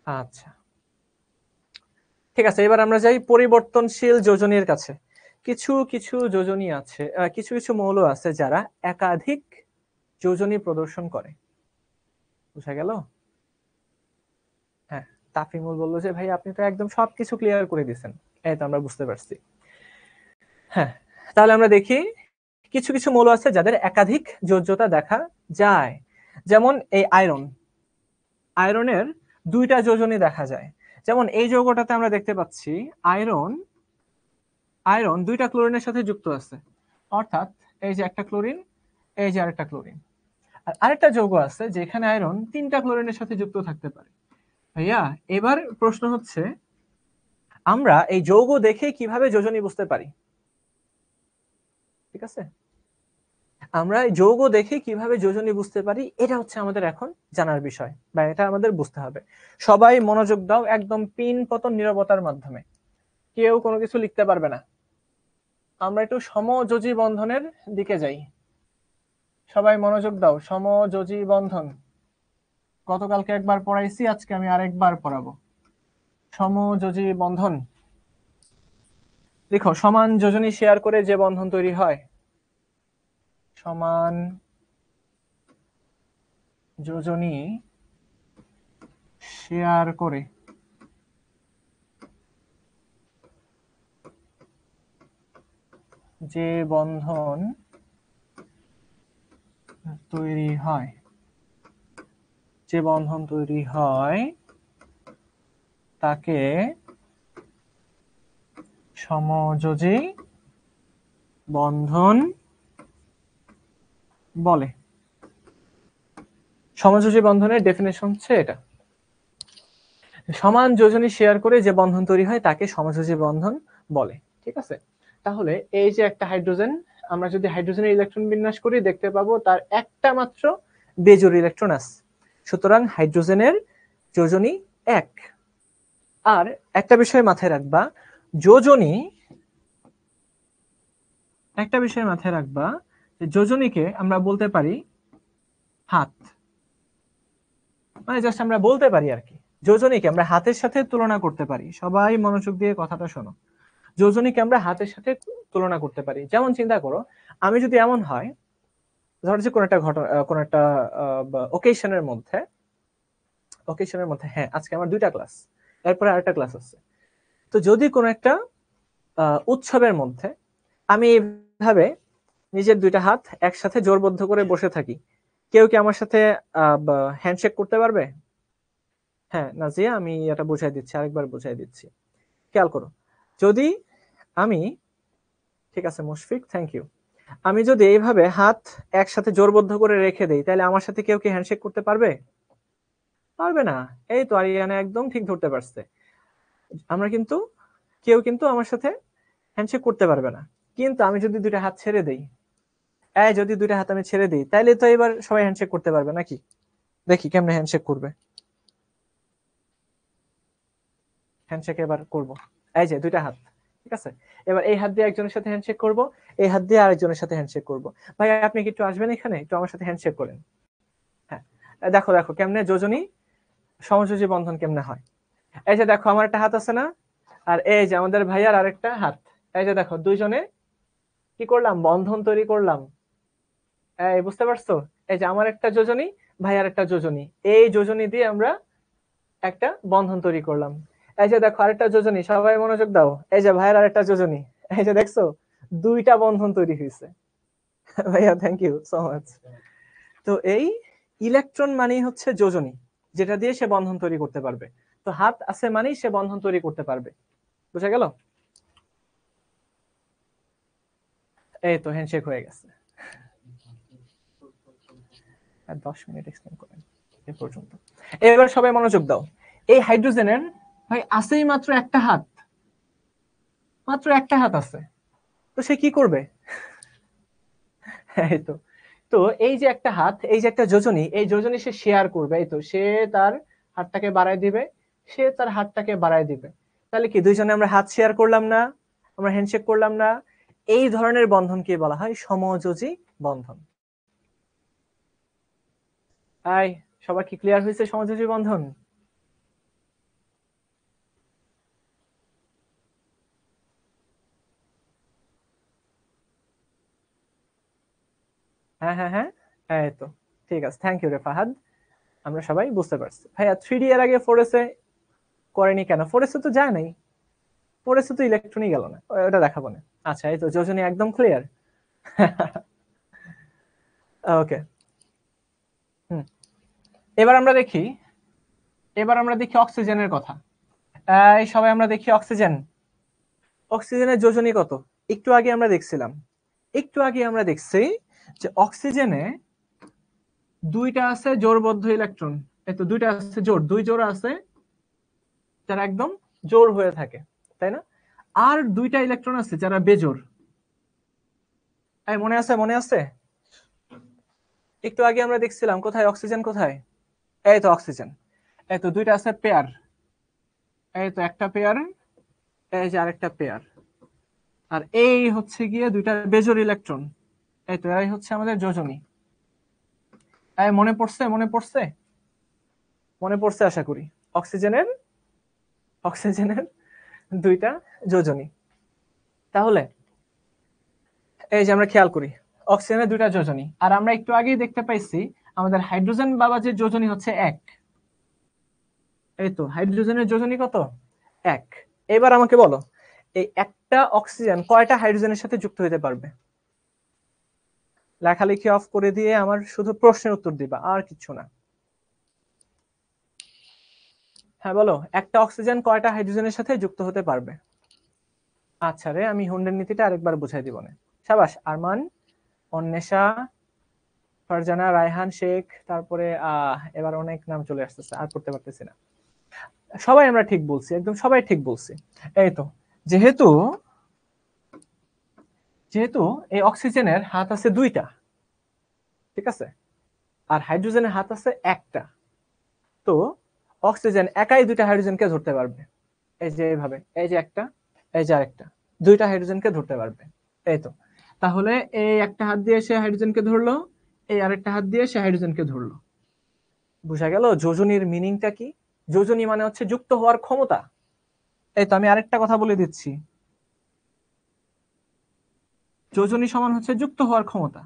আচ্ছা, ঠিক আছে, এবার আমরা যাই পরিবর্তনশীল যোজনীর কাছে। কিছু কিছু যোজনী আছে, কিছু কিছু মৌল আছে যারা একাধিক যোজনী প্রদর্শন করে। বুঝা গেল? হ্যাঁ, তাফিমুল বললো যে ভাই আপনি তো একদম সবকিছু ক্লিয়ার করে দিয়েছেন। এই তো আমরা বুঝতে পারছি। হ্যাঁ, তাহলে আমরা দেখি কিছু কিছু মৌল আছে যাদের একাধিক যোজ্যতা দেখা যায়। যেমন এই আয়রন, আয়রনের দুইটা যোজনী দেখা যায়। যেমন এই যৌগটাতে আমরা দেখতে পাচ্ছি আয়রন, আয়রন দুইটা ক্লোরিনের সাথে যুক্ত আছে, অর্থাৎ এই যে একটা ক্লোরিন, এই যে আরেকটা ক্লোরিন। আর আরেকটা যৌগ আছে যেখানে আয়রন তিনটা ক্লোরিনের সাথে যুক্ত থাকতে পারে। ভাইয়া এবার প্রশ্ন হচ্ছে আমরা এই যৌগ দেখে কিভাবে যোজনী বুঝতে পারি? ঠিক আছে, আমরা এই যৌগ দেখে কিভাবে যোজনী বুঝতে পারি, এটা হচ্ছে আমাদের এখন জানার বিষয়, বা এটা আমাদের বুঝতে হবে। সবাই মনোযোগ দাও, একদম পিন পতন নীরবতার মাধ্যমে, কেউ কোনো কিছু লিখতে পারবে না। আমরা একটু সমযোজী বন্ধনের দিকে যাই। সবাই মনোযোগ দাও, সমযোজী বন্ধন গতকালকে একবার পড়াইছি, আজকে আমি আরেকবার পড়াবো। সমযোজী বন্ধন, দেখো সমান যোজনী শেয়ার করে যে বন্ধন তৈরি হয়, সমান যোজনী শেয়ার করে যে বন্ধন তৈরি হয়, যে বন্ধন তৈরি হয় তাকে সমযোজী বন্ধন বলে। সমযোজী বন্ধনের ডেফিনেশন হচ্ছে এটা, সমান যোজনী শেয়ার করে যে বন্ধন তৈরি হয় তাকে সমযোজী বন্ধন বলে। ঠিক আছে, তাহলে এই যে একটা হাইড্রোজেন, আমরা যদি হাইড্রোজেনের ইলেকট্রন বিন্যাস করি দেখতে পাবো তার একটা মাত্র বেজোড় ইলেকট্রন আছে, সুতরাং হাইড্রোজেনের যোজনী 1। আর একটা বিষয় মাথায় রাখবা, যোজনী, একটা বিষয় মাথায় রাখবা, যোজনীকে আমরা বলতে পারি হাত, মানে জাস্ট আমরা বলতে পারি আর কি, যোজনীকে আমরা হাতের সাথে তুলনা করতে পারি। সবাই মনোযোগ দিয়ে কথাটা শোনো, যোজনীকে আমরা হাতের সাথে তুলনা করতে পারি। যেমন চিন্তা করো, আমি যদি এমন হয়, ধরো যে কোন একটা ঘটনা, কোন একটা ওকেশনের মধ্যে, ওকেশনের মধ্যে, হ্যাঁ আজকে আমার 2টা ক্লাস, এরপরে আরেকটা ক্লাস আছে, তো যদি কোন একটা উৎসবের মধ্যে আমি এইভাবে নিজের 2টা হাত একসাথে জোরবদ্ধ করে বসে থাকি, কেউ কি আমার সাথে হ্যান্ডশেক করতে পারবে? হ্যাঁ নাজিয়া, আমি এটা বুঝাই দিচ্ছি, আরেকবার বুঝাই দিচ্ছি, খেয়াল করো। যদি আমি, ঠিক আছে মুশফিক, থ্যাংক ইউ, আমি যদি এইভাবে হাত একসাথে জোরবদ্ধ করে রেখে দেই, তাহলে আমার সাথে কেউ কি হ্যান্ডশেক করতে পারবে? পারবে না। এই তো আরিয়ানা একদম ঠিক ধরতে পারছে, আমরা কিন্তু, কেউ কিন্তু আমার সাথে হ্যান্ডশেক করতে পারবে না। কিন্তু আমি যদি 2টা হাত ছেড়ে দেই, যদি 2টা হাত আমি ছেড়ে দিই, তাহলে তো এবার সবাই হ্যান্ডশেক করতে পারবে নাকি? দেখি কেমনে হ্যান্ডশেক করবে। হ্যান্ডশেক এবার করব, এই যে 2টা হাত, ঠিক আছে, এবার এই হাত দিয়ে একজনের সাথে হ্যান্ডশেক করব, এই হাত দিয়ে আরেকজনের সাথে হ্যান্ডশেক করব। ভাই আপনি কি একটু আসবেন এখানে, একটু আমার সাথে হ্যান্ডশেক করেন। হ্যাঁ, দেখো দেখো কেমনে যোজনী সমযোজী বন্ধন কেমনে হয়। এই যে দেখো আমার একটা হাত আছে না, আর এই যে আমাদের ভাইয়ার আরেকটা হাত, এই যে দেখো দুইজনে কি করলাম, বন্ধন তৈরি করলাম। এই বুঝতে পারছো, এই যে আমার একটা যোজনী, ভাইয়ার একটা যোজনী, এই যোজনী দিয়ে আমরা একটা বন্ধন তৈরি করলাম। এই যে দেখো আরেকটা যোজনী, সবাই মনোযোগ দাও, এই যে ভাইয়ার আরেকটা যোজনী, এই যে দেখছো 2টা বন্ধন তৈরি হয়েছে। ভাইয়া থ্যাংক ইউ সো মাচ। তো এই ইলেকট্রন মানেই হচ্ছে যোজনী, যেটা দিয়ে সে বন্ধন তৈরি করতে পারবে। তো হাত আছে মানেই সে বন্ধন তৈরি করতে পারবে। বুঝা গেল? এই তো হ্যান্ডশেক হয়ে গেছে। 10 মিনিট এক্সটেন্ড করেন এ পর্যন্ত। এবার সবাই মনোযোগ দাও, এই হাইড্রোজেনের ভাই আছেই মাত্র একটা হাত, মাত্র একটা হাত আছে, তো সে কি করবে? এই তো, তো এই যে একটা হাত, এই যে একটা যোজনী, এই যোজনী সে শেয়ার করবে। এই তো সে তার হাতটাকে বাড়ায় দিবে, সে তার হাতটাকে বাড়ায় দিবে। তাহলে কি দুইজনে আমরা হাত শেয়ার করলাম না, আমরা হ্যান্ডশেক করলাম না? এই ধরনের বন্ধনকে বলা হয় সমযোজী বন্ধন। সবার কি ক্লিয়ার হয়েছে সমযোজী বন্ধন? হ্যাঁ হ্যাঁ হ্যাঁ, এই তো ঠিক আছে, থ্যাংক ইউ রে ফাহাদ, আমরা সবাই বুঝতে পারছি। ভাইয়া 3D এর আগে 4S এ করেনি কেন? 4S এ তো যায় নাই, 4S এ তো ইলেকট্রনই গেল না, ওটা দেখাবো না। আচ্ছা, এই তো যোজনী একদম ক্লিয়ার। ওকে, এবার আমরা দেখি অক্সিজেনের কথা। এই সবাই আমরা দেখি অক্সিজেনের যোজনী কত। একটু আগে আমরা দেখছি যে অক্সিজেনে দুইটা আছে জোড়বদ্ধ ইলেকট্রন, এই তো দুইটা আছে জোড়, দুই জোড় আছে যারা একদম জোড় হয়ে থাকে, তাই না? আর দুইটা ইলেকট্রন আছে যারা বেজোড়। মনে আছে? একটু আগে আমরা দেখছিলাম কোথায় অক্সিজেন, কোথায়? এই তো অক্সিজেন, এই তো দুইটা আছে পেয়ার, এই তো একটা পেয়ার, এই যে আরেকটা পেয়ার, আর এই হচ্ছে গিয়ে দুইটা বেজোড় ইলেকট্রন, এই তো এরাই হচ্ছে আমাদের যোজনী। মনে পড়ছে আশা করি অক্সিজেনের দুইটা যোজনী। তাহলে এই যে আমরা খেয়াল করি অক্সিজেনের দুইটা যোজনী, আর আমরা একটু আগেই দেখতে পাইছি আমাদের হাইড্রোজেন বাবাজের যোজনী হচ্ছে 1। এই তো হাইড্রোজেনের যোজনী কত? 1। এবার আমাকে বলো, এই একটা অক্সিজেন কয়টা হাইড্রোজেনের সাথে যুক্ত হতে পারবে? লেখালেখি অফ করে দিয়ে আমার শুধু প্রশ্নের উত্তর দিবা, আর কিছু না। হ্যাঁ বলো, একটা অক্সিজেন কয়টা হাইড্রোজেনের সাথে যুক্ত হতে পারবে? আচ্ছা রে, আমি হুন্ডের নীতিটা আরেকবার বুঝাই দিব না। সাবাস আরমান, অন্বেষা, ফারজানা, রায়হান শেখ, তারপরে এবার অনেক নাম চলে আসতেছে, আর পড়তে পারতেছি না। সবাই আমরা ঠিক বলছি, একদম সবাই ঠিক বলছি। এই তো যেহেতু এই অক্সিজেনের হাত আছে দুইটা, ঠিক আছে, আর হাইড্রোজেনের হাত আছে একটা, তো অক্সিজেন একাই দুইটা হাইড্রোজেনকে ধরতে পারবে। এই যে এইভাবে, এই যে একটা, এই যে আরেকটা, দুইটা হাইড্রোজেনকে ধরতে পারবে। এই তো, তাহলে এই একটা হাত দিয়ে সে হাইড্রোজেনকে ধরলো, এই আরেকটা হাত দিয়ে সে হাইড্রোজেনকে ধরলো। বুঝা গেল যোজনীর মিনিংটা কি? যোজনী মানে হচ্ছে যুক্ত হওয়ার ক্ষমতা। এই তো আমি আরেকটা কথা বলে দিচ্ছি, যোজনী সমান হচ্ছে যুক্ত হওয়ার ক্ষমতা।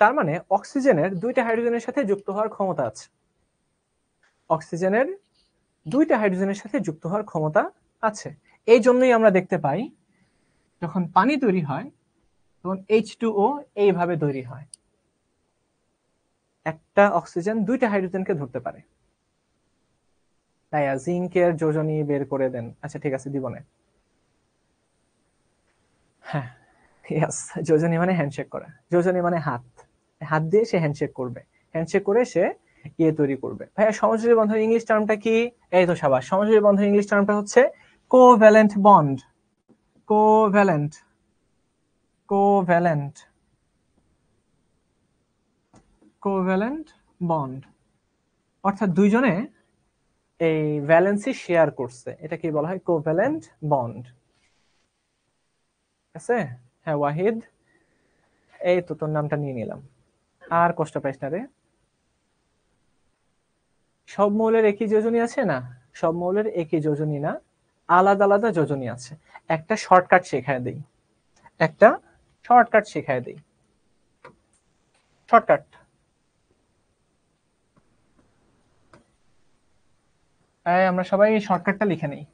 তার মানে অক্সিজেনের দুইটা হাইড্রোজেনের সাথে যুক্ত হওয়ার ক্ষমতা আছে। অক্সিজেনের দুইটা হাইড্রোজেনের সাথে যুক্ত হওয়ার ক্ষমতা আছে। এই জন্যই আমরা দেখতে পাই যখন পানি তৈরি হয় তখন H2O এইভাবে তৈরি হয়, একটা অক্সিজেন দুইটা হাইড্রোজেনকে ধরতে পারে। তাই জিঙ্কের যোজনী বের করে দেন। আচ্ছা ঠিক আছে, দিব না। হ্যাঁ, ইয়েস, যোজনী মানে হ্যান্ডশেক করা, যোজনী মানে হাত, হাত দিয়ে সে হ্যান্ডশেক করবে, হ্যান্ডশেক করে সে ইয়ে তৈরি করবে। ভাইয়া সমযোজী বন্ধন ইংলিশ টার্মটা কি? এই তো সাবাস, সমযোজী বন্ধন ইংলিশ টার্মটা হচ্ছে covalent bond. Covalent covalent covalent bond, অর্থাৎ দুইজনে এই ভ্যালেন্সি শেয়ার করছে, এটা কি বলা হয়? Covalent bond. আছে? হ্যাঁ ওয়াহিদ, এই তো তোর নামটা নিয়ে নিলাম, আর কষ্ট পাইস না রে। সব মৌলের একই যোজনী আছে না, সব মৌলের একই যোজনী না, আলাদা আলাদা যোজনী আছে। একটা শর্টকাট শেখায় দেই, শর্টকাট। আমরা সবাই শর্টকাটটা লিখে নেই।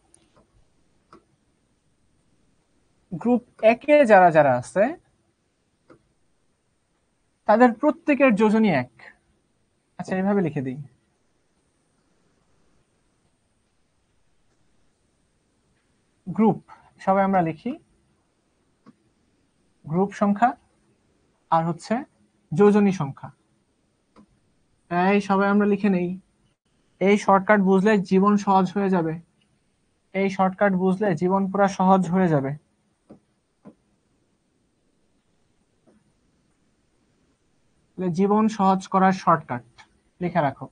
গ্রুপ একে যারা যারা আছে তাদের প্রত্যেকের যোজনী 1। আচ্ছা এইভাবে লিখে দিই, গ্রুপ, সবাই আমরা লিখি গ্রুপ সংখ্যা আর হচ্ছে যোজনী সংখ্যা। এই সবাই আমরা লিখে নেই, এই শর্টকাট বুঝলে জীবন সহজ হয়ে যাবে, এই শর্টকাট বুঝলে জীবন পুরো সহজ হয়ে যাবে। জীবন সহজ করার শর্টকাট, লিখে রাখো,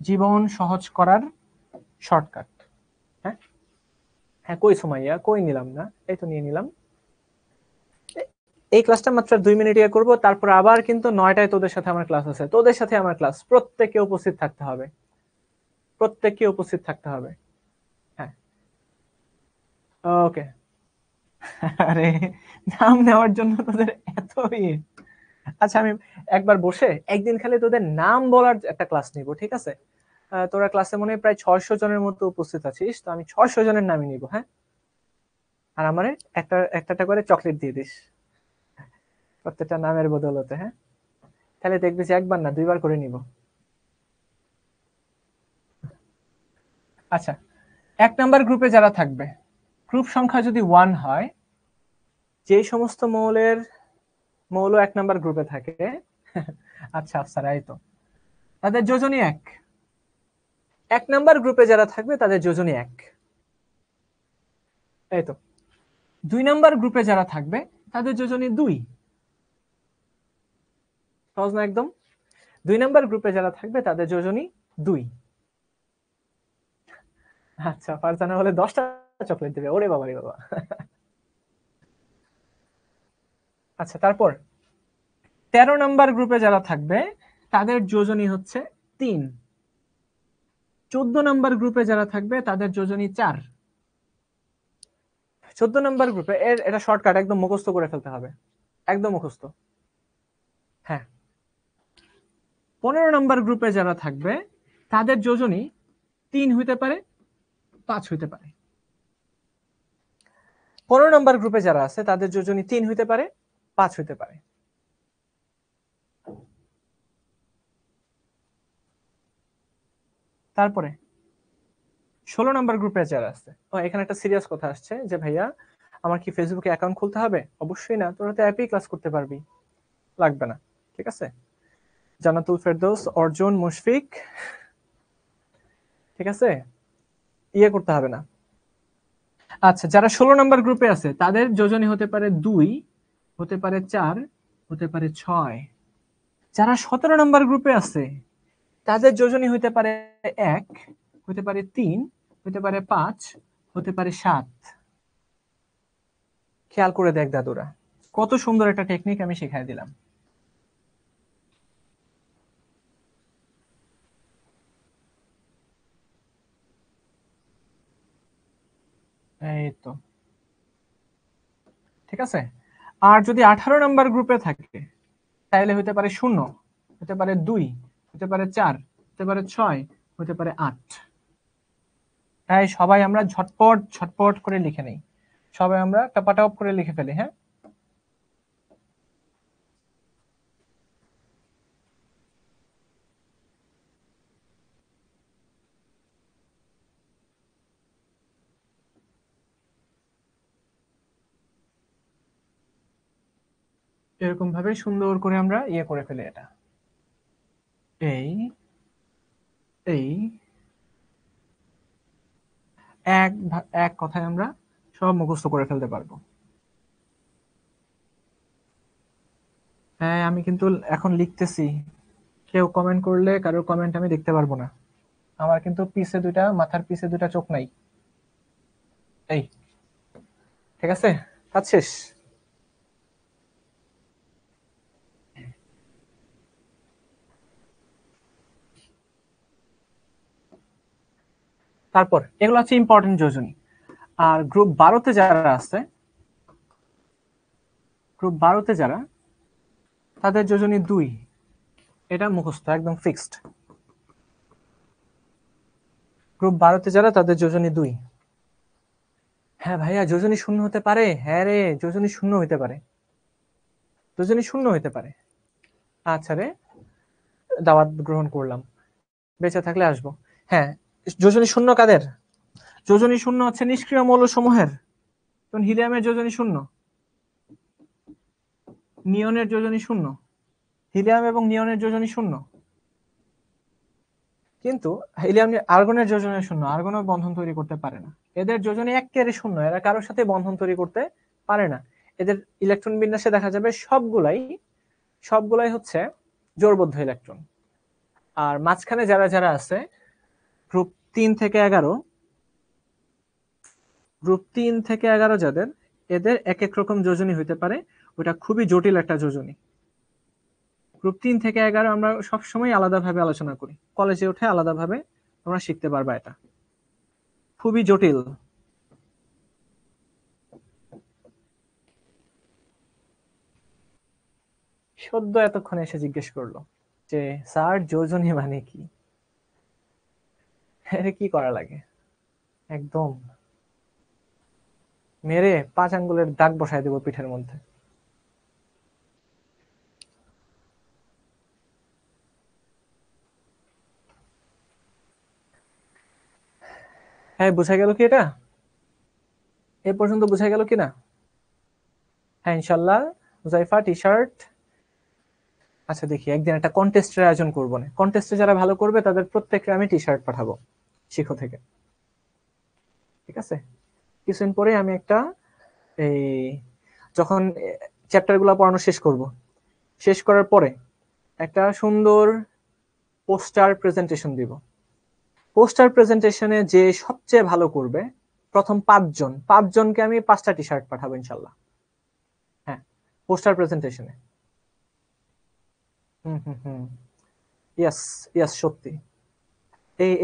জীবন সহজ করার শর্টকাট। হ্যাঁ হ্যাঁ, কই সুমাইয়া, কই নিলাম না, এই তো নিয়ে নিলাম। এই ক্লাসটা মাত্র 2 মিনিট ইয়ে করবো, তারপর আবার কিন্তু 9টায় তোদের সাথে আমার ক্লাস আছে। তোদের সাথে আমার ক্লাস, প্রত্যেককে উপস্থিত থাকতে হবে, প্রত্যেককে উপস্থিত থাকতে হবে। হ্যাঁ ওকে। আরে নাম নেওয়ার জন্য তোদের এত ইয়ে। আচ্ছা আমি একবার বসে একদিন খালি তোদের নাম বলার একটা ক্লাস নিব, ঠিক আছে? তোরা ক্লাসে মনে হয় প্রায় 600 জনের মতো উপস্থিত আছিস, তো আমি 600 জনের নামই নিব। হ্যাঁ, আর আমারে একটা একটা করে চকলেট দিয়ে দিস প্রত্যেকটা নামের বদলতে। হ্যাঁ, তাহলে দেখবি যে একবার না 2বার করে নিব। আচ্ছা, 1 নাম্বার গ্রুপে যারা থাকবে, গ্রুপ সংখ্যা যদি 1 হয়, যে সমস্ত মৌল 1 নাম্বার গ্রুপে থাকে, আচ্ছা আফসারা এই তো, তাদের যোজনী 1। 1 নাম্বার গ্রুপে যারা থাকবে তাদের যোজনী 1, এই তো। 2 নাম্বার গ্রুপে যারা থাকবে তাদের যোজনী 2। সহজ না একদম? 2 নাম্বার গ্রুপে যারা থাকবে তাদের যোজনী 2। আচ্ছা, ফারজানা বলে 10টা চকলেট দেবে, ওরে বাবা রে বাবা। আচ্ছা, তারপর 13 নাম্বার গ্রুপে যারা থাকবে তাদের যোজনী হচ্ছে 3। 14 নাম্বার গ্রুপে যারা থাকবে তাদের যোজনী 4। 14 নাম্বার গ্রুপে এটা শর্টকাট, একদম মুখস্থ করে ফেলতে হবে, একদম মুখস্থ। হ্যাঁ, 15 নাম্বার গ্রুপে যারা থাকবে তাদের যোজনী 3 হইতে পারে, 5 হইতে পারে। 15 নাম্বার গ্রুপে যারা আছে তাদের যোজনী 3 হইতে পারে, 5 হইতে পারে। তারপরে 16 নাম্বার গ্রুপে যারা আছে, এখানে একটা সিরিয়াস কথা আসছে যে ভাইয়া আমার কি ফেসবুকে অ্যাকাউন্ট খুলতে হবে? অবশ্যই না, তোরা তো অ্যাপেই ক্লাস করতে পারবি, লাগবে না, ঠিক আছে? জান্নাতুল ফেরদৌস, অর্জুন, মুশফিক, ঠিক আছে, ইয়ে করতে হবে না। আচ্ছা, যারা 16 নাম্বার গ্রুপে আছে তাদের যোজনী হতে পারে 2, হতে পারে 4, হতে পারে 6। যারা 17 নাম্বার গ্রুপে আছে তাদের যোজনী হতে পারে 1, হতে পারে 3, হতে পারে 5, হতে পারে 7। খেয়াল করে দেখ দাদুরা, কত সুন্দর একটা টেকনিক আমি শেখাই দিলাম। এই তো, ঠিক আছে। আর যদি 18 নাম্বার গ্রুপে থাকে তাহলে হতে পারে 0, হতে পারে 2, হতে পারে 4, হতে পারে 6, হতে পারে 8। তাই সবাই আমরা ঝটপট ঝটপট করে লিখে নেই, সবাই আমরা টপাটপ করে লিখে ফেলি। হ্যাঁ, এরকম ভাবে সুন্দর করে আমরা ইয়ে করে ফেলি এটা। এই এই এক কথায় আমরা সব মুখস্থ করে ফেলতে পারবো। হ্যাঁ, আমি কিন্তু এখন লিখতেছি, কেউ কমেন্ট করলে কারোর কমেন্ট আমি দেখতে পারবো না। আমার কিন্তু মাথার পিছে 2টা চোখ নাই। এই, ঠিক আছে, কাজ শেষ। তারপর এগুলো হচ্ছে ইম্পর্টেন্ট যোজনী। আর গ্রুপ 12তে যারা তাদের যোজনী 2, এটা মুখস্থ একদম ফিক্সড। গ্রুপ 12তে যারা তাদের যোজনী 2। হ্যাঁ ভাইয়া, যোজনী 0 হতে পারে, হ্যাঁ রে, যোজনী 0 হতে পারে, যোজনী 0 হতে পারে। আচ্ছা রে, দাওয়াত গ্রহণ করলাম, বেঁচে থাকলে আসবো। হ্যাঁ, যোজনী 0 কাদের? যোজনী 0 হচ্ছে নিষ্ক্রিয় মৌল সমূহের। তখন হিলিয়ামের যোজনী 0, নিয়নের যোজনী 0, হিলিয়াম এবং নিয়নের যোজনী 0। কিন্তু হিলিয়াম আর্গনের যোজনী 0, আর্গনও বন্ধন তৈরি করতে পারে না। এদের যোজনী একেবারে 0, এরা কারোর সাথে বন্ধন তৈরি করতে পারে না। এদের ইলেকট্রন বিন্যাসে দেখা যাবে সবগুলাই হচ্ছে জোড়বদ্ধ ইলেকট্রন। আর মাঝখানে যারা যারা আছে গ্রুপ 3 থেকে 11, গ্রুপ 3 থেকে 11 যাদের, এদের এক এক রকম যোজনী হইতে পারে, ওটা খুবই জটিল একটা যোজনী। গ্রুপ 3 থেকে 11 আমরা সবসময় আলাদাভাবে আলোচনা করি, কলেজে উঠে আলাদাভাবে তোমরা শিখতে পারবা, এটা খুবই জটিল। সদ্য এতক্ষণে এসে জিজ্ঞেস করলো যে স্যার যোজনী মানে কি, এটা কি করা লাগে, একদম মেরে 5 আঙ্গুলের দাগ বসায় দেবো পিঠের মধ্যে। হ্যাঁ, বোঝা গেল কি? এটা এ পর্যন্ত বোঝা গেল কি না? হ্যাঁ ইনশাল্লাহ। মুজাইফা টি শার্ট। আচ্ছা দেখি একদিন একটা কন্টেস্টের আয়োজন করবো না, কন্টেস্টে যারা ভালো করবে তাদের প্রত্যেককে আমি টি শার্ট পাঠাবো শিখো থেকে, ঠিক আছে? কিছুদিন পরে আমি একটা, এই যখন চ্যাপ্টার গুলা পড়ানো শেষ করব, শেষ করার পরে একটা সুন্দর পোস্টার প্রেজেন্টেশন দিব। পোস্টার প্রেজেন্টেশনে যে সবচেয়ে ভালো করবে প্রথম 5জনকে আমি 5টা টি শার্ট পাঠাবো ইনশাল্লাহ। হ্যাঁ, পোস্টার প্রেজেন্টেশনে। হুম, ইয়াস ইয়াস, সত্যি।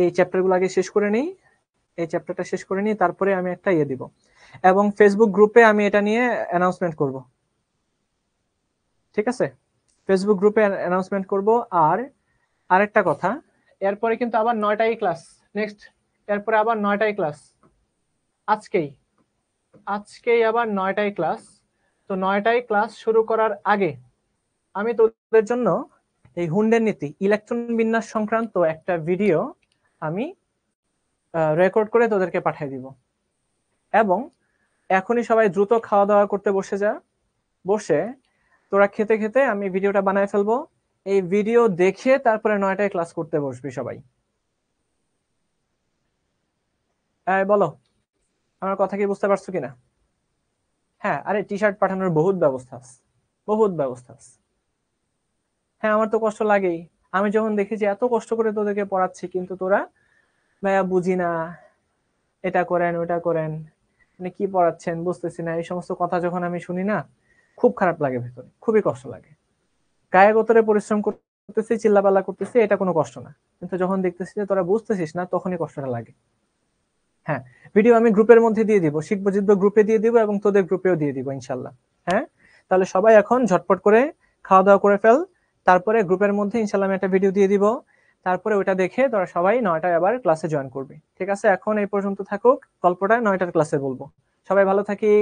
এই চ্যাপ্টারগুলো আগে শেষ করে নেই, এই চ্যাপ্টারটা শেষ করে নিই, তারপরে আমি একটা ইয়ে দিব, এবং ফেসবুক গ্রুপে আমি এটা নিয়ে অ্যানাউন্সমেন্ট করব, ঠিক আছে? ফেসবুক গ্রুপে অ্যানাউন্সমেন্ট করব। আর আরেকটা কথা, এরপরে কিন্তু আবার 9টায় ক্লাস, নেক্সট এরপরে আবার 9টায় ক্লাস, আজকেই আজকেই আবার 9টায় ক্লাস। তো 9টায় ক্লাস শুরু করার আগে আমি তোদের জন্য এই হুন্ডের নীতি ইলেকট্রন বিন্যাস সংক্রান্ত একটা ভিডিও আমি রেকর্ড করে তোদেরকে পাঠিয়ে দিব। এবং এখনই সবাই দ্রুত খাওয়া দাওয়া করতে বসে যা, বসে তোরা খেতে খেতে আমি ভিডিওটা বানায় ফেলবো, এই ভিডিও দেখে তারপরে 9টায় ক্লাস করতে বসবি সবাই। বলো আমার কথা কি বুঝতে পারছো কিনা? হ্যাঁ, আরে টি শার্ট পাঠানোর বহুত ব্যবস্থা আছে, বহুত ব্যবস্থা আছে। হ্যাঁ, আমার তো কষ্ট লাগেই, আমি যখন দেখি যে এত কষ্ট করে তোদেরকে পড়াচ্ছি কিন্তু তোরা ভাইয়া বুঝি না, এটা করেন ওটা করেন, মানে কি পড়াচ্ছেন বুঝতেছি না, এই সমস্ত কথা যখন আমি শুনি না, খুব খারাপ লাগে, ভেতরে খুবই কষ্ট লাগে। গায়ে গোতরে পরিশ্রম করতেছি, চিল্লাপাল্লা করতেছি, এটা কোনো কষ্ট না, কিন্তু যখন দেখতেছি যে তোরা বুঝতেছিস না তখনই কষ্টটা লাগে। হ্যাঁ, ভিডিও আমি গ্রুপের মধ্যে দিয়ে দিব, শিখবো জিদ্দ গ্রুপে দিয়ে দিব এবং তোদের গ্রুপেও দিয়ে দিব ইনশাল্লাহ। হ্যাঁ, তাহলে সবাই এখন ঝটপট করে খাওয়া দাওয়া করে ফেল, তারপরে গ্রুপের মধ্যে ইনশাল্লাহ আমি একটা ভিডিও দিয়ে দিব, তারপরে ওটা দেখে তোরা সবাই 9টায় আবার ক্লাসে জয়েন করবি, ঠিক আছে? এখন এই পর্যন্ত থাকুক, গল্পটা 9টার ক্লাসে বলবো। সবাই ভালো থাকি।